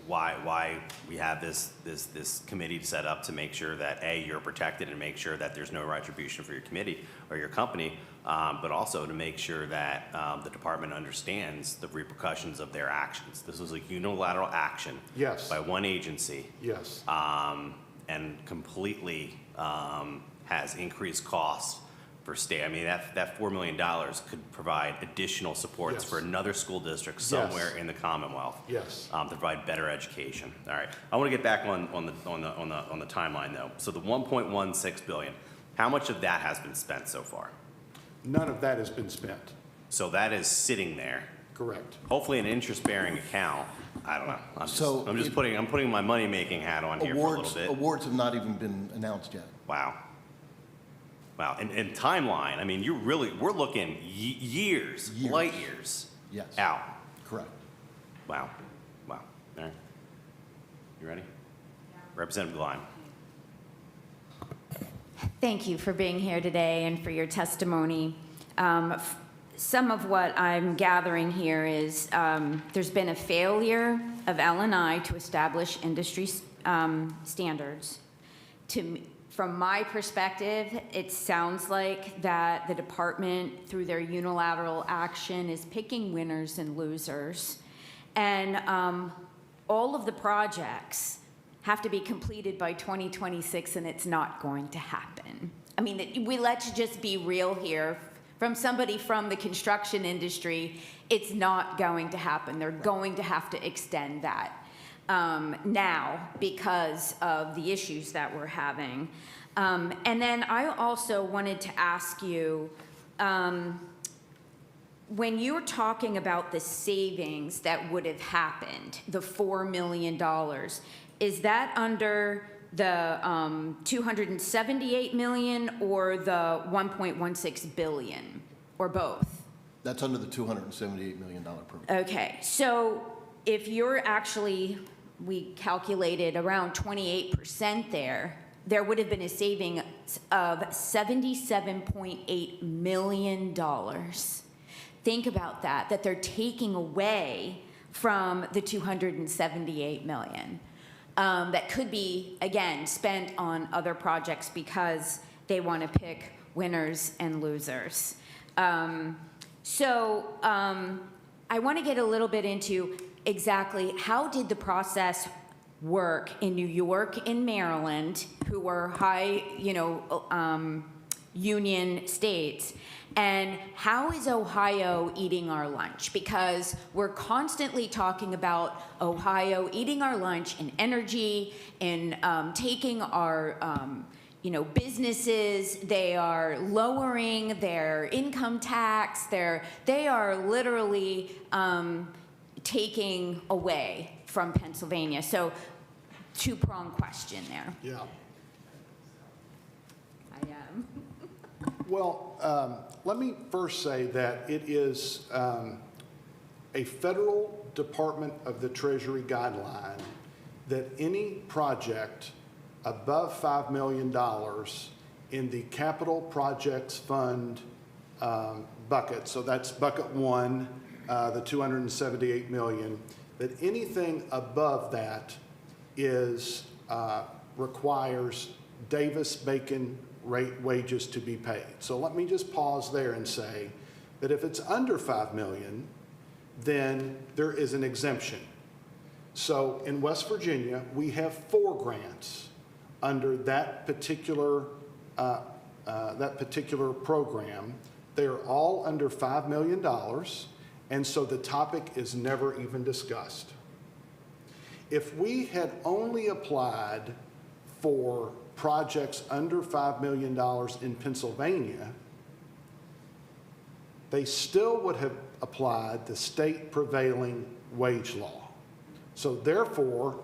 S1: why we have this committee set up to make sure that A, you're protected, and make sure that there's no retribution for your committee or your company, but also to make sure that the department understands the repercussions of their actions. This was a unilateral action
S6: Yes.
S1: by one agency,
S6: Yes.
S1: and completely has increased costs for state. I mean, that $4 million could provide additional supports
S6: Yes.
S1: for another school district somewhere in the Commonwealth.
S6: Yes.
S1: To provide better education. All right, I want to get back on the timeline though. So the 1.16 billion, how much of that has been spent so far?
S6: None of that has been spent.
S1: So that is sitting there,
S6: Correct.
S1: hopefully an interest-bearing account. I don't know. I'm putting my money-making hat on here for a little bit.
S5: Awards have not even been announced yet.
S1: Wow. And timeline, I mean, we're looking years, light years
S5: Yes.
S1: out.
S5: Correct.
S1: Wow. All right. You ready? Representative Gleim.
S2: Thank you for being here today and for your testimony. Some of what I'm gathering here is there's been a failure of L&I to establish industry standards. From my perspective, it sounds like that the department, through their unilateral action, is picking winners and losers. And all of the projects have to be completed by 2026, and it's not going to happen. I mean, let's just be real here. From somebody from the construction industry, it's not going to happen. They're going to have to extend that now because of the issues that we're having. And then I also wanted to ask you, when you're talking about the savings that would have happened, the $4 million, is that under the 278 million or the 1.16 billion, or both?
S5: That's under the $278 million program.
S2: Okay, so if you're actually, we calculated around 28% there would have been a saving of $77.8 million. Think about that they're taking away from the 278 million. That could be, again, spent on other projects because they want to pick winners and losers. I want to get a little bit into exactly how did the process work in New York and Maryland, who were high, union states, and how is Ohio eating our lunch? Because we're constantly talking about Ohio eating our lunch in energy, in taking our businesses. They are lowering their income tax. They are literally taking away from Pennsylvania. So, two-pronged question there.
S6: Yeah.
S2: I am.
S6: Well, let me first say that it is a federal Department of the Treasury guideline that any project above $5 million in the capital projects fund bucket, so that's bucket one, the 278 million, that anything above that requires Davis-Bacon rate wages to be paid. So let me just pause there and say that if it's under 5 million, then there is an exemption. So in West Virginia, we have 4 grants under that particular program. They are all under $5 million, and so the topic is never even discussed. If we had only applied for projects under $5 million in Pennsylvania, they still would have applied the state prevailing wage law. So therefore,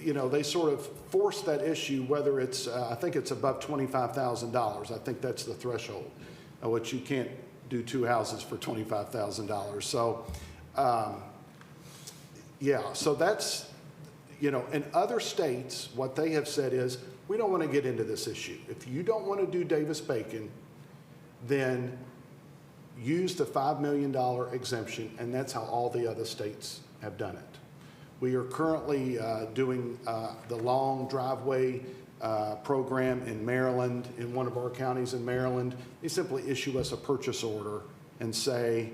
S6: they sort of force that issue, whether it's, I think it's above $25,000. I think that's the threshold, which you can't do 2 houses for $25,000. So, yeah, so that's, in other states, what they have said is, we don't want to get into this issue. If you don't want to do Davis-Bacon, then use the $5 million exemption, and that's how all the other states have done it. We are currently doing the long driveway program in Maryland, in one of our counties in Maryland. They simply issue us a purchase order and say,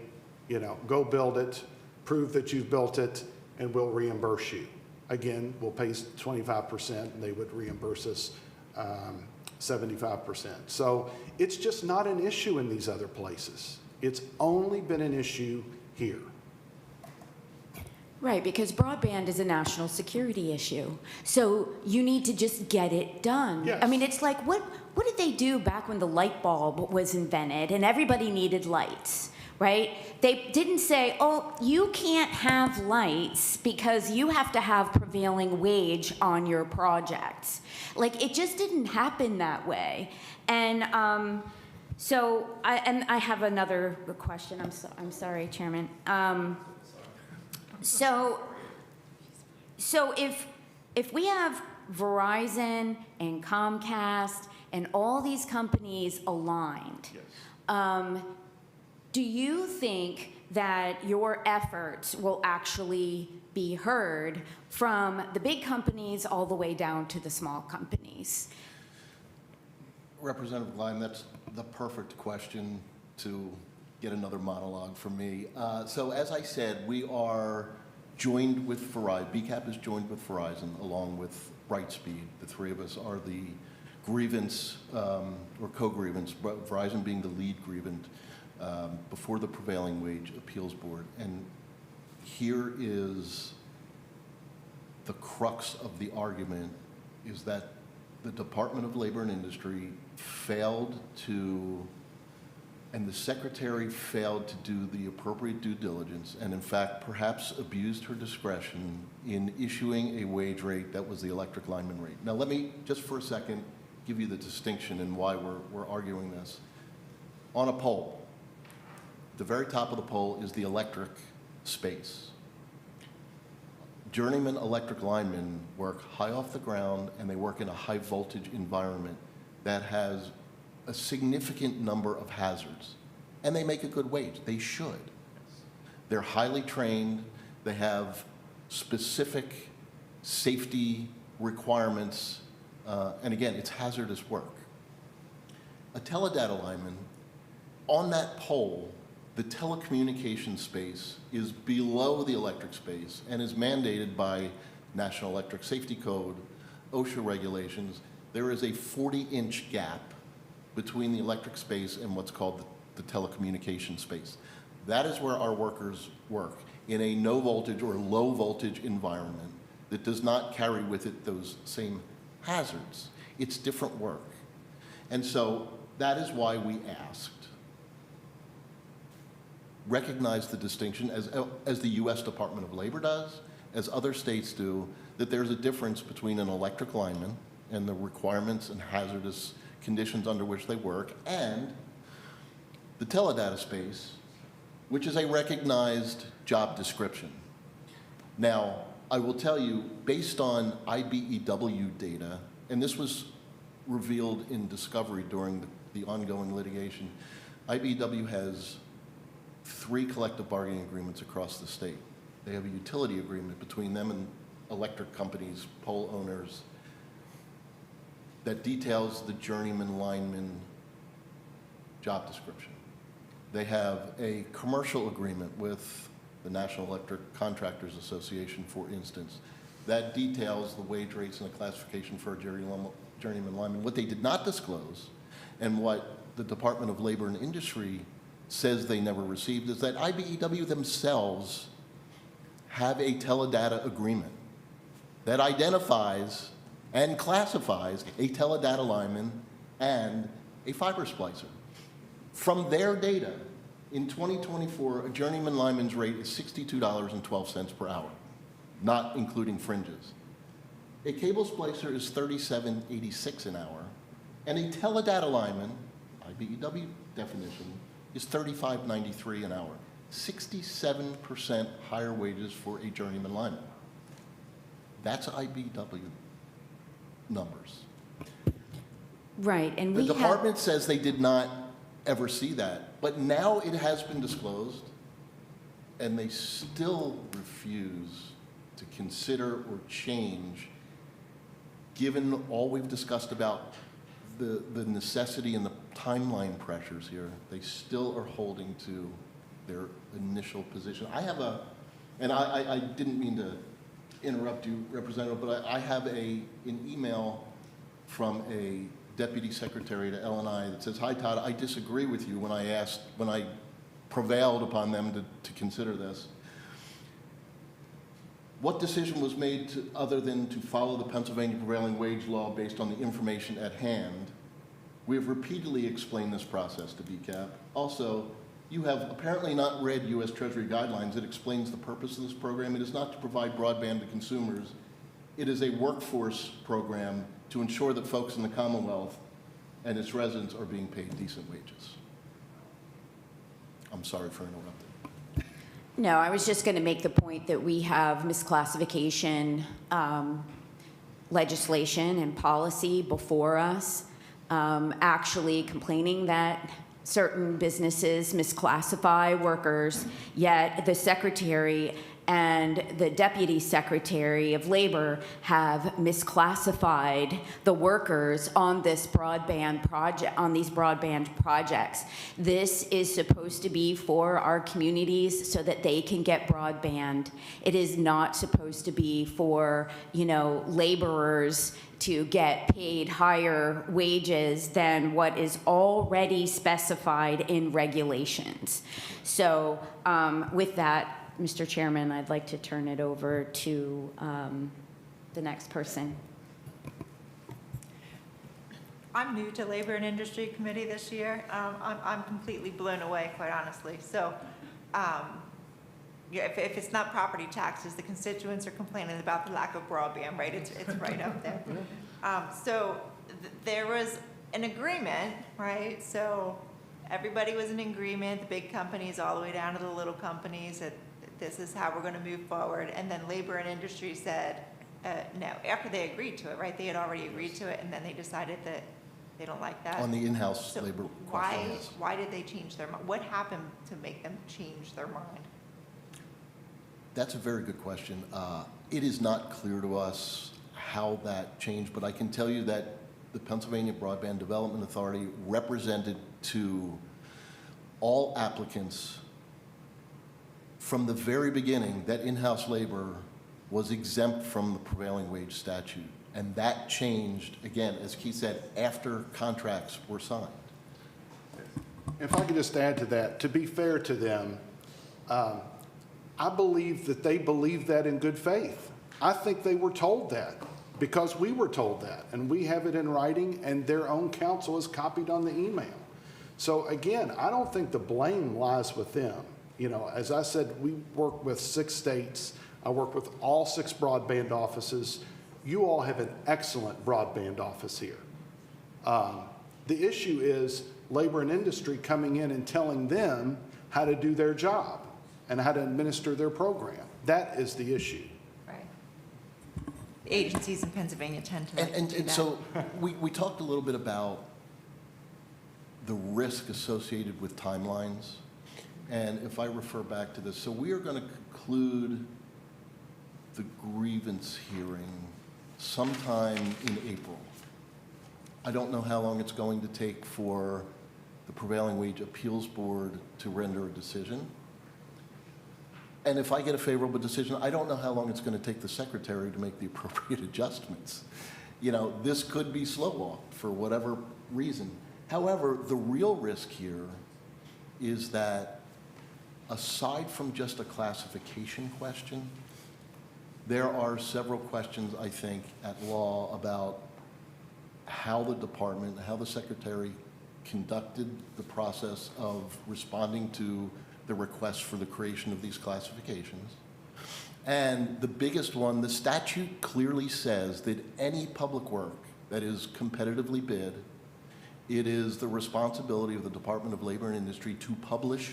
S6: go build it, prove that you've built it, and we'll reimburse you. Again, we'll pay 25%, and they would reimburse us 75%. So it's just not an issue in these other places. It's only been an issue here.
S2: Right, because broadband is a national security issue. So you need to just get it done.
S6: Yes.
S2: I mean, it's like, what did they do back when the light bulb was invented and everybody needed lights, right? They didn't say, oh, you can't have lights because you have to have prevailing wage on your projects. Like, it just didn't happen that way. And so I have another question. I'm sorry, Chairman. So if we have Verizon and Comcast and all these companies aligned,
S6: Yes.
S2: Do you think that your efforts will actually be heard from the big companies all the way down to the small companies?
S5: Representative Lyon, that's the perfect question to get another monologue from me. So as I said, we are joined with Verizon. BCAP is joined with Verizon along with Brightspeed. The three of us are the grievance or co-grievance, Verizon being the lead grievant before the Prevailing Wage Appeals Board. And here is the crux of the argument, is that the Department of Labor and Industry failed to, and the Secretary failed to do the appropriate due diligence, and in fact perhaps abused her discretion in issuing a wage rate that was the electric lineman rate. Now let me just for a second give you the distinction and why we're arguing this. On a pole, the very top of the pole is the electric space. Journeyman electric linemen work high off the ground, and they work in a high voltage environment that has a significant number of hazards, and they make a good wage. They should. They're highly trained. They have specific safety requirements, and again, it's hazardous work. A teledata lineman, on that pole, the telecommunication space is below the electric space and is mandated by National Electric Safety Code, OSHA regulations. There is a 40-inch gap between the electric space and what's called the telecommunication space. That is where our workers work, in a no voltage or low voltage environment that does not carry with it those same hazards. It's different work. And so that is why we asked, recognize the distinction, as the U.S. Department of Labor does, as other states do, that there's a difference between an electric lineman and the requirements and hazardous conditions under which they work, and the teledata space, which is a recognized job description. Now, I will tell you, based on IBEW data, and this was revealed in discovery during the ongoing litigation, IBEW has 3 collective bargaining agreements across the state. They have a utility agreement between them and electric companies, pole owners, that details the journeyman lineman job description. They have a commercial agreement with the National Electric Contractors Association, for instance, that details the wage rates and the classification for a journeyman lineman. What they did not disclose, and what the Department of Labor and Industry says they never received, is that IBEW themselves have a teledata agreement that identifies and classifies a teledata lineman and a fiber splicer. From their data, in 2024, a journeyman lineman's rate is $62.12 per hour, not including fringes. A cable splicer is $37.86 an hour, and a teledata lineman, IBEW definition, is $35.93 an hour. 67% higher wages for a journeyman lineman. That's IBEW numbers.
S2: Right, and
S5: The
S2: we have,
S5: department says they did not ever see that, but now it has been disclosed, and they still refuse to consider or change, given all we've discussed about the necessity and the timeline pressures here. They still are holding to their initial position. I have and I didn't mean to interrupt you, Representative, but I have an email from a deputy secretary to L&I that says, "Hi, Todd, I disagree with you when I prevailed upon them to consider this. What decision was made other than to follow the Pennsylvania prevailing wage law based on the information at hand? We have repeatedly explained this process to BCAP. Also, you have apparently not read U.S. Treasury guidelines that explains the purpose of this program. It is not to provide broadband to consumers. It is a workforce program to ensure that folks in the Commonwealth and its residents are being paid decent wages." I'm sorry for interrupting.
S2: no, I was just going to make the point that we have misclassification legislation and policy before us, actually complaining that certain businesses misclassify workers, yet the secretary and the deputy secretary of labor have misclassified the workers on this broadband project, on these broadband projects. This is supposed to be for our communities so that they can get broadband. It is not supposed to be for, laborers to get paid higher wages than what is already specified in regulations. So with that, Mr. Chairman, I'd like to turn it over to the next person.
S3: I'm new to Labor and Industry Committee this year. I'm completely blown away, quite honestly. So if it's not property taxes, the constituents are complaining about the lack of broadband, right? It's right up there. So there was an agreement, right? So everybody was in agreement, the big companies all the way down to the little companies, that this is how we're going to move forward. And then Labor and Industry said no, after they agreed to it, right? They had already agreed to it, and then they decided that they don't like that.
S5: On the in-house
S3: So
S5: labor question, yes.
S3: why did they change their mind? What happened to make them change their mind?
S5: That's a very good question. It is not clear to us how that changed, but I can tell you that the Pennsylvania Broadband Development Authority represented to all applicants from the very beginning that in-house labor was exempt from the prevailing wage statute. And that changed, again, as Keith said, after contracts were signed.
S6: If I could just add to that, to be fair to them, I believe that they believe that in good faith. I think they were told that because we were told that, and we have it in writing, and their own counsel is copied on the email. So again, I don't think the blame lies with them. As I said, we work with 6 states. I work with all 6 broadband offices. You all have an excellent broadband office here. The issue is Labor and Industry coming in and telling them how to do their job and how to administer their program. That is the issue.
S3: Right. The agencies in Pennsylvania tend to like to do
S5: And
S3: that.
S5: so we talked a little bit about the risk associated with timelines. And if I refer back to this, so we are going to conclude the grievance hearing sometime in April. I don't know how long it's going to take for the Prevailing Wage Appeals Board to render a decision. And if I get a favorable decision, I don't know how long it's going to take the secretary to make the appropriate adjustments. This could be slow-walked for whatever reason. However, the real risk here is that aside from just a classification question, there are several questions, I think, at law about how the department, how the secretary conducted the process of responding to the request for the creation of these classifications, And the biggest one, the statute clearly says that any public work that is competitively bid, it is the responsibility of the Department of Labor and Industry to publish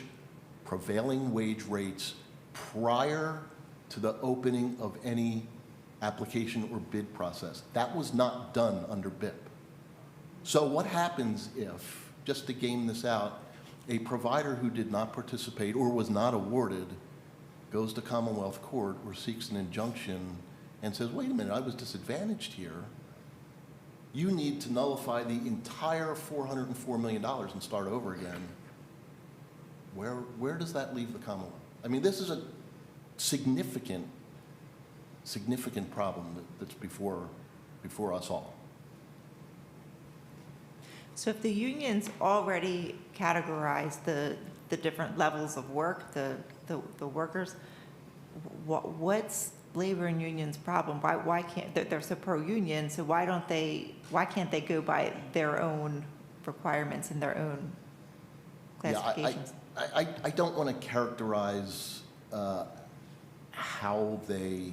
S5: prevailing wage rates prior to the opening of any application or bid process. That was not done under BIP. So what happens if, just to game this out, a provider who did not participate or was not awarded goes to Commonwealth Court or seeks an injunction and says, wait a minute, I was disadvantaged here. You need to nullify the entire $404 million and start over again. Where does that leave the Commonwealth? I mean, this is a significant problem that's before us all.
S3: So if the unions already categorize the different levels of work, the workers, what's labor and unions' problem? Why can't, they're so pro-union, so why can't they go by their own requirements and their own classifications?
S5: Yeah, I don't want to characterize how they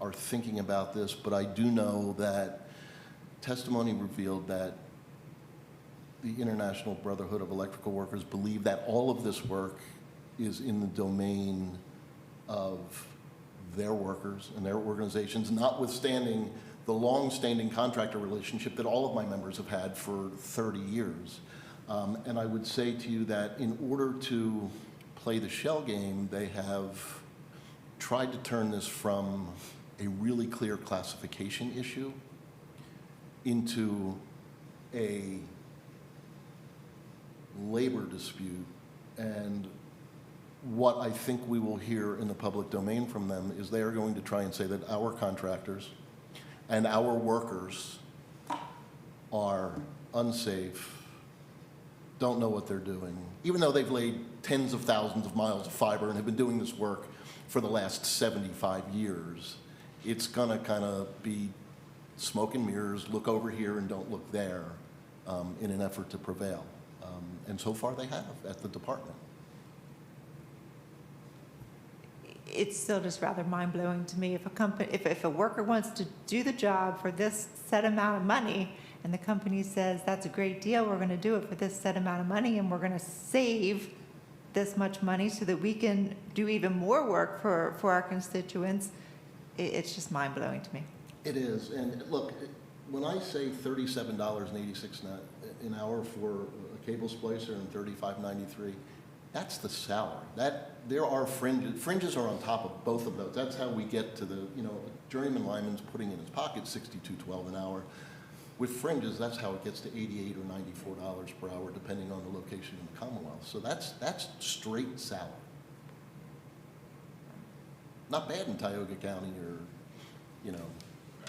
S5: are thinking about this, but I do know that testimony revealed that the International Brotherhood of Electrical Workers believe that all of this work is in the domain of their workers and their organizations, notwithstanding the long-standing contractor relationship that all of my members have had for 30 years. And I would say to you that in order to play the shell game, they have tried to turn this from a really clear classification issue into a labor dispute. And what I think we will hear in the public domain from them is they are going to try and say that our contractors and our workers are unsafe, don't know what they're doing, even though they've laid tens of thousands of miles of fiber and have been doing this work for the last 75 years. It's gonna kind of be smoke and mirrors, look over here and don't look there, in an effort to prevail. And so far they have at the department.
S3: It's still just rather mind-blowing to me if a company, if a worker wants to do the job for this set amount of money, and the company says, that's a great deal, we're gonna do it for this set amount of money, and we're gonna save this much money so that we can do even more work for our constituents, it's just mind-blowing to me.
S5: It is, and look, when I say $37.86 an hour for a cable splicer and $35.93, that's the salary. There are fringes. Fringes are on top of both of those. That's how we get to the, journeyman lineman's putting in his pocket $62.12 an hour. With fringes, that's how it gets to $88 or $94 per hour, depending on the location in the Commonwealth. So that's straight salary. Not bad in Tioga County or,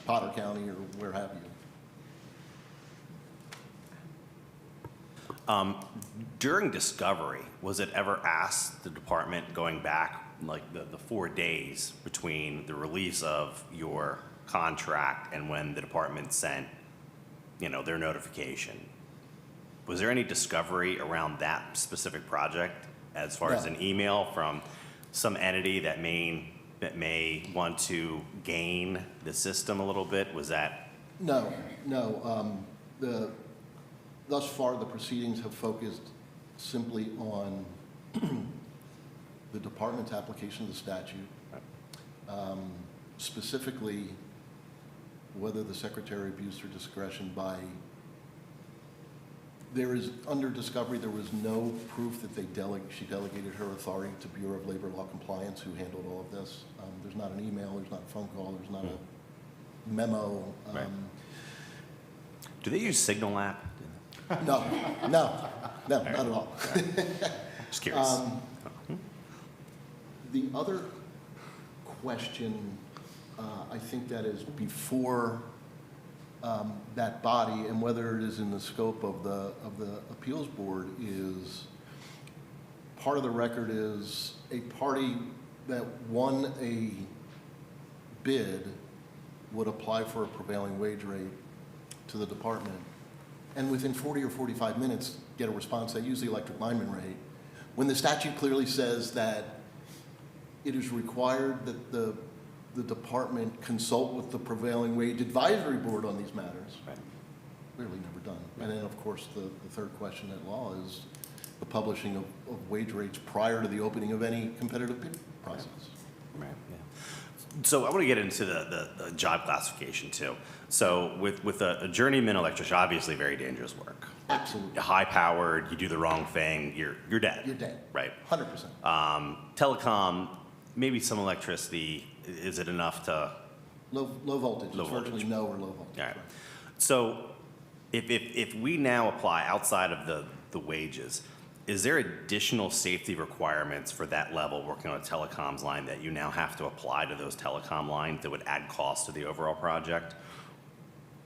S5: Potter County or where have you.
S1: During discovery, was it ever asked the department, going back like the 4 days between the release of your contract and when the department sent, their notification? Was there any discovery around that specific project as far as an email from some entity that may want to gain the system a little bit? Was that?
S5: No. Thus far, the proceedings have focused simply on the department's application of the statute, specifically whether the secretary abused her discretion by. Under discovery, there was no proof that she delegated her authority to Bureau of Labor Law Compliance, who handled all of this. There's not an email, there's not a phone call, there's not a memo.
S1: Right. Do they use Signal app?
S5: No, not at all.
S1: Just curious.
S5: The other question, I think that is before that body, and whether it is in the scope of the appeals board, is part of the record is a party that won a bid would apply for a prevailing wage rate to the department, and within 40 or 45 minutes get a response. They use the electric lineman rate, when the statute clearly says that it is required that the department consult with the prevailing wage advisory board on these matters.
S1: Right.
S5: Clearly never done. And then, of course, the third question at law is the publishing of wage rates prior to the opening of any competitive bid process.
S1: Right, yeah. So I want to get into the job classification too. So with a journeyman electrician, obviously very dangerous work.
S5: Absolutely.
S1: High powered, you do the wrong thing, you're dead.
S5: You're dead.
S1: Right.
S5: 100%.
S1: Telecom, maybe some electricity, is it enough to?
S5: Low voltage.
S1: Low
S5: It's virtually
S1: voltage.
S5: no or low voltage.
S1: All right.
S5: right.
S1: So if we now apply outside of the wages, is there additional safety requirements for that level working on a telecoms line that you now have to apply to those telecom lines that would add cost to the overall project?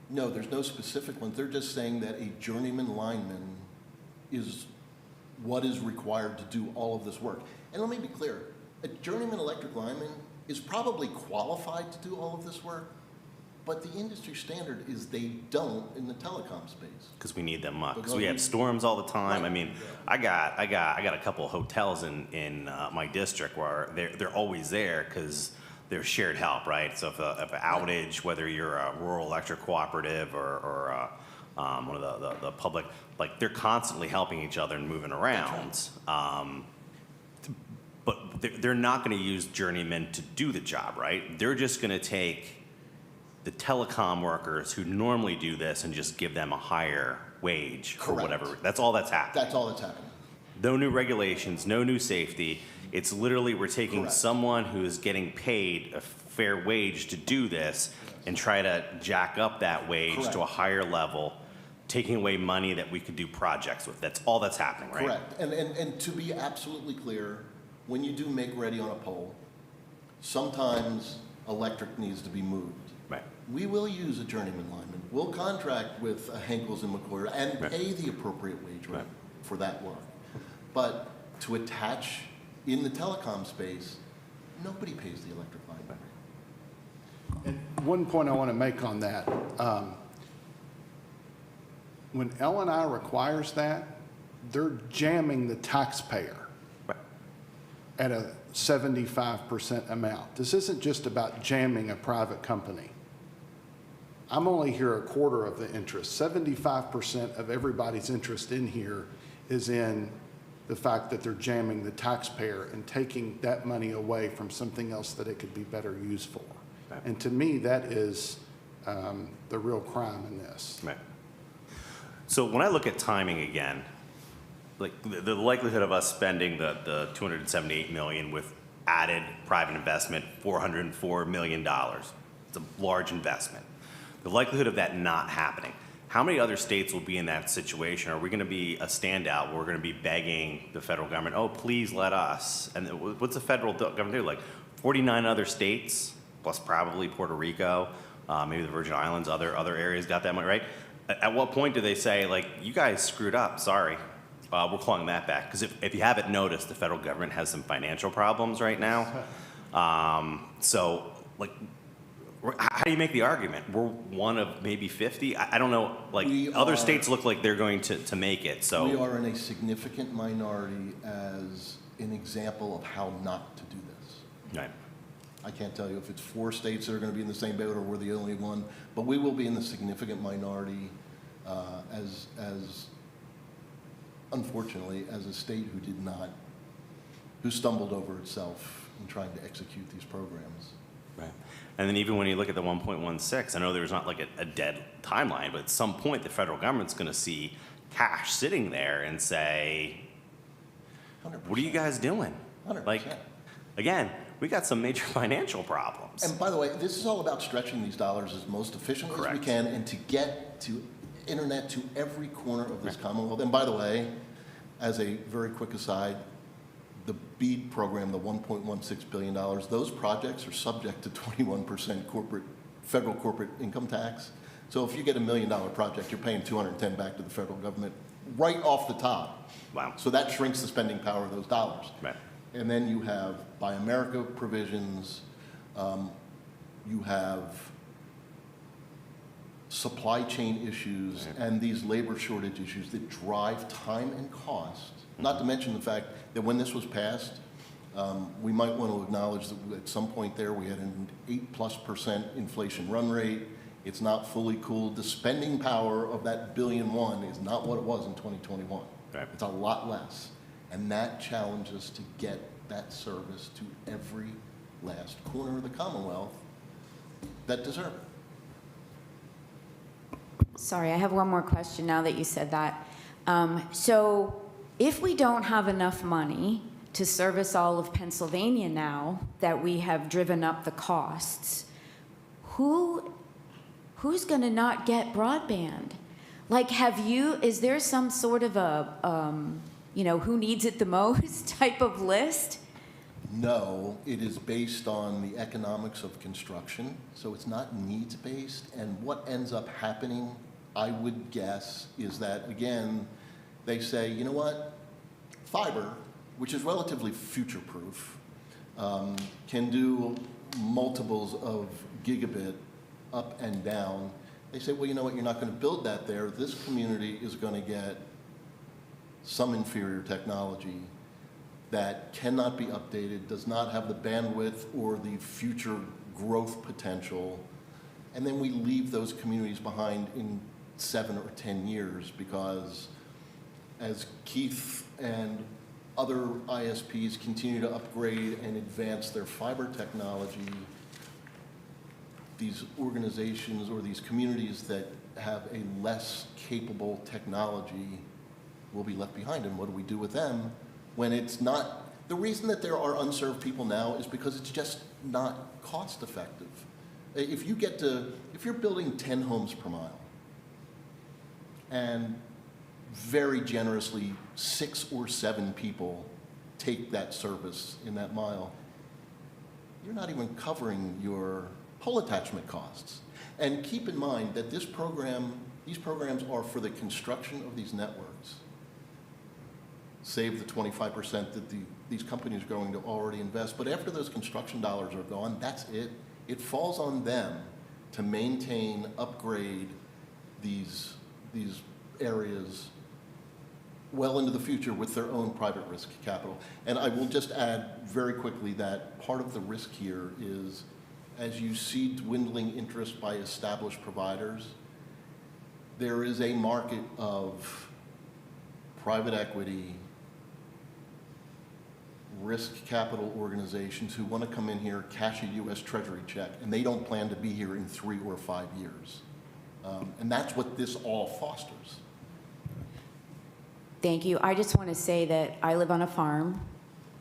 S5: No, there's no specific ones. They're just saying that a journeyman lineman is what is required to do all of this work. And let me be clear, a journeyman electric lineman is probably qualified to do all of this work, but the industry standard is they don't in the telecom space.
S1: Because we need them much. Because
S5: Because
S1: we
S5: we-
S1: have storms all the time.
S5: Right.
S1: I mean, I got a couple of hotels in my district where they're always there because they're shared help, right? So if an outage, whether you're a rural electric cooperative or one of the public, like they're constantly helping each other and moving around. But they're not going to use journeymen to do the job, right? They're just going to take the telecom workers who normally do this and just give them a higher wage or
S5: Correct.
S1: whatever. That's all that's happening.
S5: That's all that's happening.
S1: No new regulations, no new safety. It's literally we're taking
S5: Correct.
S1: someone who is getting paid a fair wage to do this and try to jack up that wage
S5: Correct.
S1: to a higher level, taking away money that we could do projects with. That's all that's happening, right?
S5: Correct. And to be absolutely clear, when you do make ready on a pole, sometimes electric needs to be moved.
S1: Right.
S5: We will use a journeyman lineman. We'll contract with Henkels and McCoy and
S1: Right.
S5: pay the appropriate wage rate
S1: Right.
S5: for that work. But to attach in the telecom space, nobody pays the electric lineman.
S6: And one point I want to make on that, when L&I requires that, they're jamming the taxpayer
S1: Right.
S6: at a 75% amount. This isn't just about jamming a private company. I'm only here a quarter of the interest. 75% of everybody's interest in here is in the fact that they're jamming the taxpayer and taking that money away from something else that it could be better used for.
S1: Right.
S6: And to me, that is the real crime in this.
S1: Right. So when I look at timing again, like the likelihood of us spending the $278 million with added private investment, $404 million, it's a large investment. The likelihood of that not happening. How many other states will be in that situation? Are we going to be a standout? We're going to be begging the federal government, oh, please let us. And what's the federal government do? Like 49 other states, plus probably Puerto Rico, maybe the Virgin Islands, other areas got that money, right? At what point do they say, like, you guys screwed up, sorry, we're clawing that back? Because if you haven't noticed, the federal government has some financial problems right now. So, like, how do you make the argument? We're one of maybe 50? I don't know. Like,
S5: We
S1: other
S5: are-
S1: states look like they're going to make it, so.
S5: We are in a significant minority as an example of how not to do this.
S1: Right.
S5: I can't tell you if it's 4 states that are going to be in the same boat or we're the only one, but we will be in the significant minority as unfortunately, as a state who stumbled over itself in trying to execute these programs.
S1: Right. And then even when you look at the 1.16, I know there's not like a dead timeline, but at some point the federal government's going to see cash sitting there and say,
S5: 100%.
S1: what are you guys doing?
S5: 100%.
S1: Like, again, we got some major financial problems.
S5: And by the way, this is all about stretching these dollars as most efficiently as we
S1: Correct.
S5: can and to get to internet to every corner of this Commonwealth. And by the way, as a very quick aside, the BEAD program, the $1.16 billion, those projects are subject to 21% federal corporate income tax. So if you get $1 million project, you're paying 210 back to the federal government right off the top.
S1: Wow.
S5: So that shrinks the spending power of those dollars.
S1: Right.
S5: And then you have Buy America provisions, you have supply chain issues and these labor shortage issues that drive time and cost. Not to mention the fact that when this was passed, We might want to acknowledge that at some point there, we had an 8+% inflation run rate. It's not fully cooled. The spending power of that $1.1 billion is not what it was in 2021.
S1: Right.
S5: It's a lot less. And that challenges to get that service to every last corner of the Commonwealth that deserve it.
S2: Sorry, I have one more question now that you said that. So if we don't have enough money to service all of Pennsylvania now that we have driven up the costs, who's going to not get broadband? Like, is there some sort of a, who needs it the most type of list?
S5: No, it is based on the economics of construction, so it's not needs-based. And what ends up happening, I would guess, is that, again, they say, you know what, fiber, which is relatively future-proof, can do multiples of gigabit up and down. They say, well, you know what, you're not going to build that there. This community is going to get some inferior technology that cannot be updated, does not have the bandwidth or the future growth potential, and then we leave those communities behind in 7 or 10 years because as Keith and other ISPs continue to upgrade and advance their fiber technology, these organizations or these communities that have a less capable technology will be left behind. And what do we do with them when it's not? The reason that there are unserved people now is because it's just not cost effective. If you're building 10 homes per mile and very generously 6 or 7 people take that service in that mile, you're not even covering your pole attachment costs. And keep in mind that these programs are for the construction of these networks. Save the 25% that these companies are going to already invest. But after those construction dollars are gone, that's it. It falls on them to maintain, upgrade these areas well into the future with their own private risk capital. And I will just add very quickly that part of the risk here is as you see dwindling interest by established providers, there is a market of private equity, risk capital organizations who want to come in here, cash a U.S. Treasury check, and they don't plan to be here in 3 or 5 years. And that's what this all fosters.
S2: Thank you. I just want to say that I live on a farm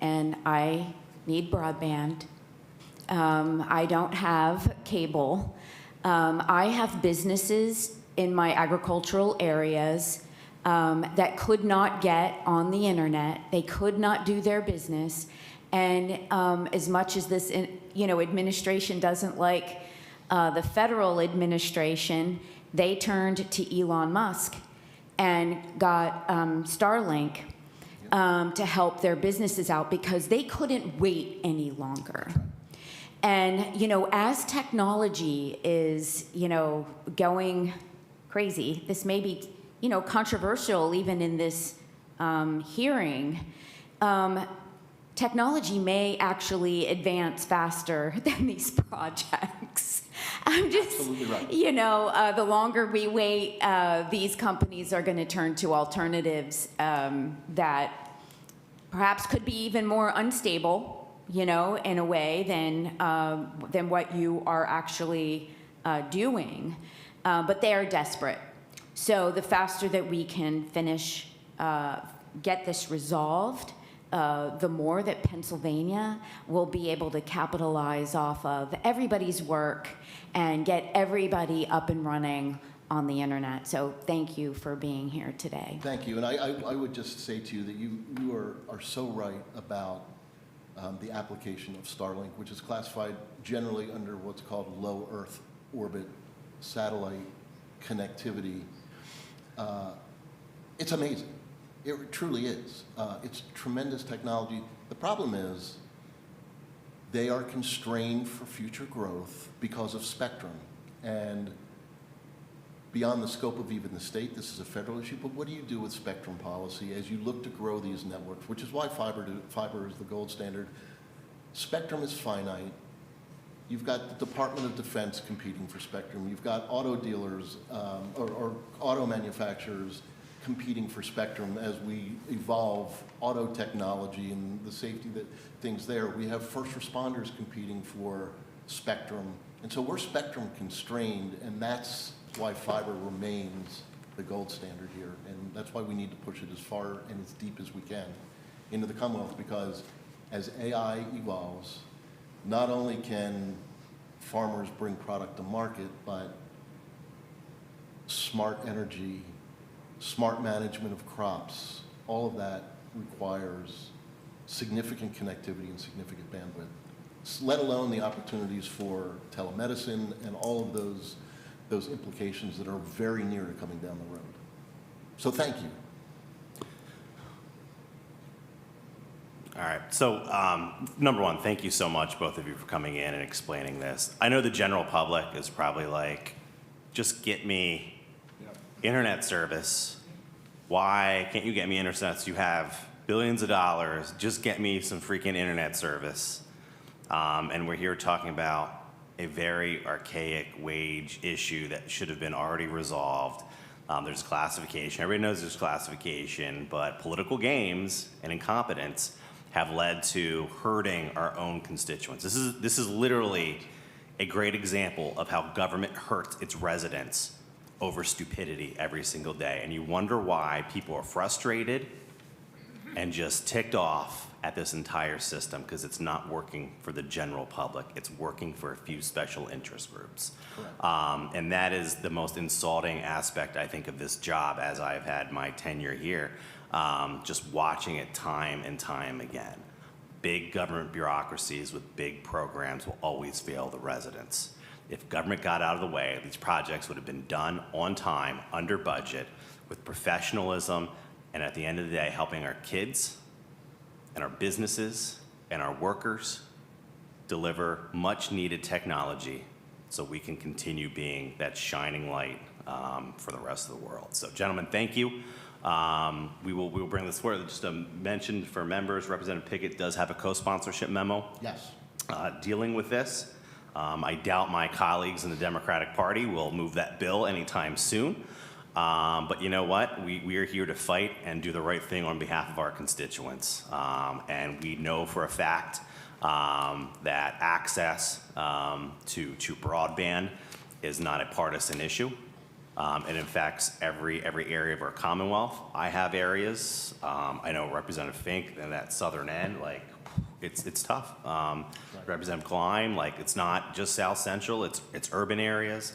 S2: and I need broadband. I don't have cable. I have businesses in my agricultural areas that could not get on the internet. They could not do their business. And as much as this, administration doesn't like the federal administration, they turned to Elon Musk and got Starlink to help their businesses out because they couldn't wait any longer. And, as technology is, going crazy, this may be, controversial even in this hearing, technology may actually advance faster than these projects. I'm just,
S5: Absolutely right.
S2: The longer we wait, these companies are going to turn to alternatives that perhaps could be even more unstable, in a way than what you are actually doing. But they are desperate. So the faster that we can finish, get this resolved, the more that Pennsylvania will be able to capitalize off of everybody's work and get everybody up and running on the internet. So thank you for being here today.
S5: Thank you. And I would just say to you that you are so right about the application of Starlink, which is classified generally under what's called low Earth orbit satellite connectivity. It's amazing. It truly is. It's tremendous technology. The problem is they are constrained for future growth because of spectrum. And beyond the scope of even the state. This is a federal issue, but what do you do with spectrum policy as you look to grow these networks, which is why fiber is the gold standard. Spectrum is finite. You've got the Department of Defense competing for spectrum. You've got auto dealers or auto manufacturers competing for spectrum as we evolve auto technology and the safety things there. We have first responders competing for spectrum. And so we're spectrum constrained, and that's why fiber remains the gold standard here. And that's why we need to push it as far and as deep as we can into the Commonwealth, because as AI evolves, not only can farmers bring product to market, but smart energy, smart management of crops, all of that requires significant connectivity and significant bandwidth, let alone the opportunities for telemedicine and all of those implications that are very near to coming down the road. So thank you.
S1: All right, so number one, thank you so much, both of you, for coming in and explaining this. I know the general public is probably like, just get me internet service. Why can't you get me internet? You have billions of dollars, just get me some freaking internet service. And we're here talking about a very archaic wage issue that should have been already resolved. There's classification, everybody knows there's classification, but political games and incompetence have led to hurting our own constituents. This is literally a great example of how government hurts its residents over stupidity every single day. And you wonder why people are frustrated and just ticked off at this entire system, because it's not working for the general public. It's working for a few special interest groups. And that is the most insulting aspect, I think, of this job as I've had my tenure here. Just watching it time and time again. Big government bureaucracies with big programs will always fail the residents. If government got out of the way, these projects would have been done on time, under budget, with professionalism, and at the end of the day, helping our kids and our businesses and our workers deliver much needed technology so we can continue being that shining light for the rest of the world. So gentlemen, thank you. We will bring this forward. Just a mention for members, Representative Pickett does have a co-sponsorship memo.
S5: Yes.
S1: Dealing with this. I doubt my colleagues in the Democratic Party will move that bill anytime soon. But you know what? We are here to fight and do the right thing on behalf of our constituents. And we know for a fact that access to broadband is not a partisan issue. It affects every area of our Commonwealth. I have areas, I know Representative Fink and that southern end, like, it's tough. Representative Klein, like, it's not just South Central, it's urban areas,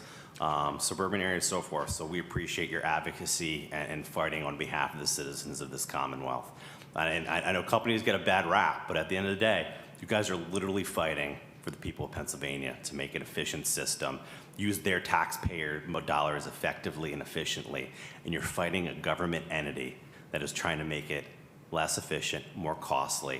S1: suburban areas, so forth. So we appreciate your advocacy and fighting on behalf of the citizens of this Commonwealth. And I know companies get a bad rap, but at the end of the day, you guys are literally fighting for the people of Pennsylvania to make an efficient system, use their taxpayer dollars effectively and efficiently, and you're fighting a government entity that is trying to make it less efficient, more costly,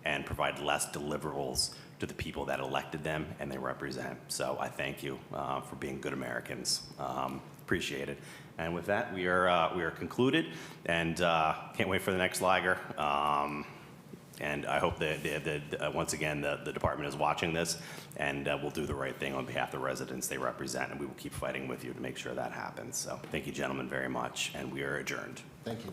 S1: and provide less deliverables to the people that elected them and they represent. So I thank you for being good Americans. Appreciate it. And with that, we are concluded, and can't wait for the next Liger. And I hope that once again, the department is watching this, and will do the right thing on behalf of the residents they represent, and we will keep fighting with you to make sure that happens. So thank you, gentlemen, very much, and we are adjourned.
S5: Thank you.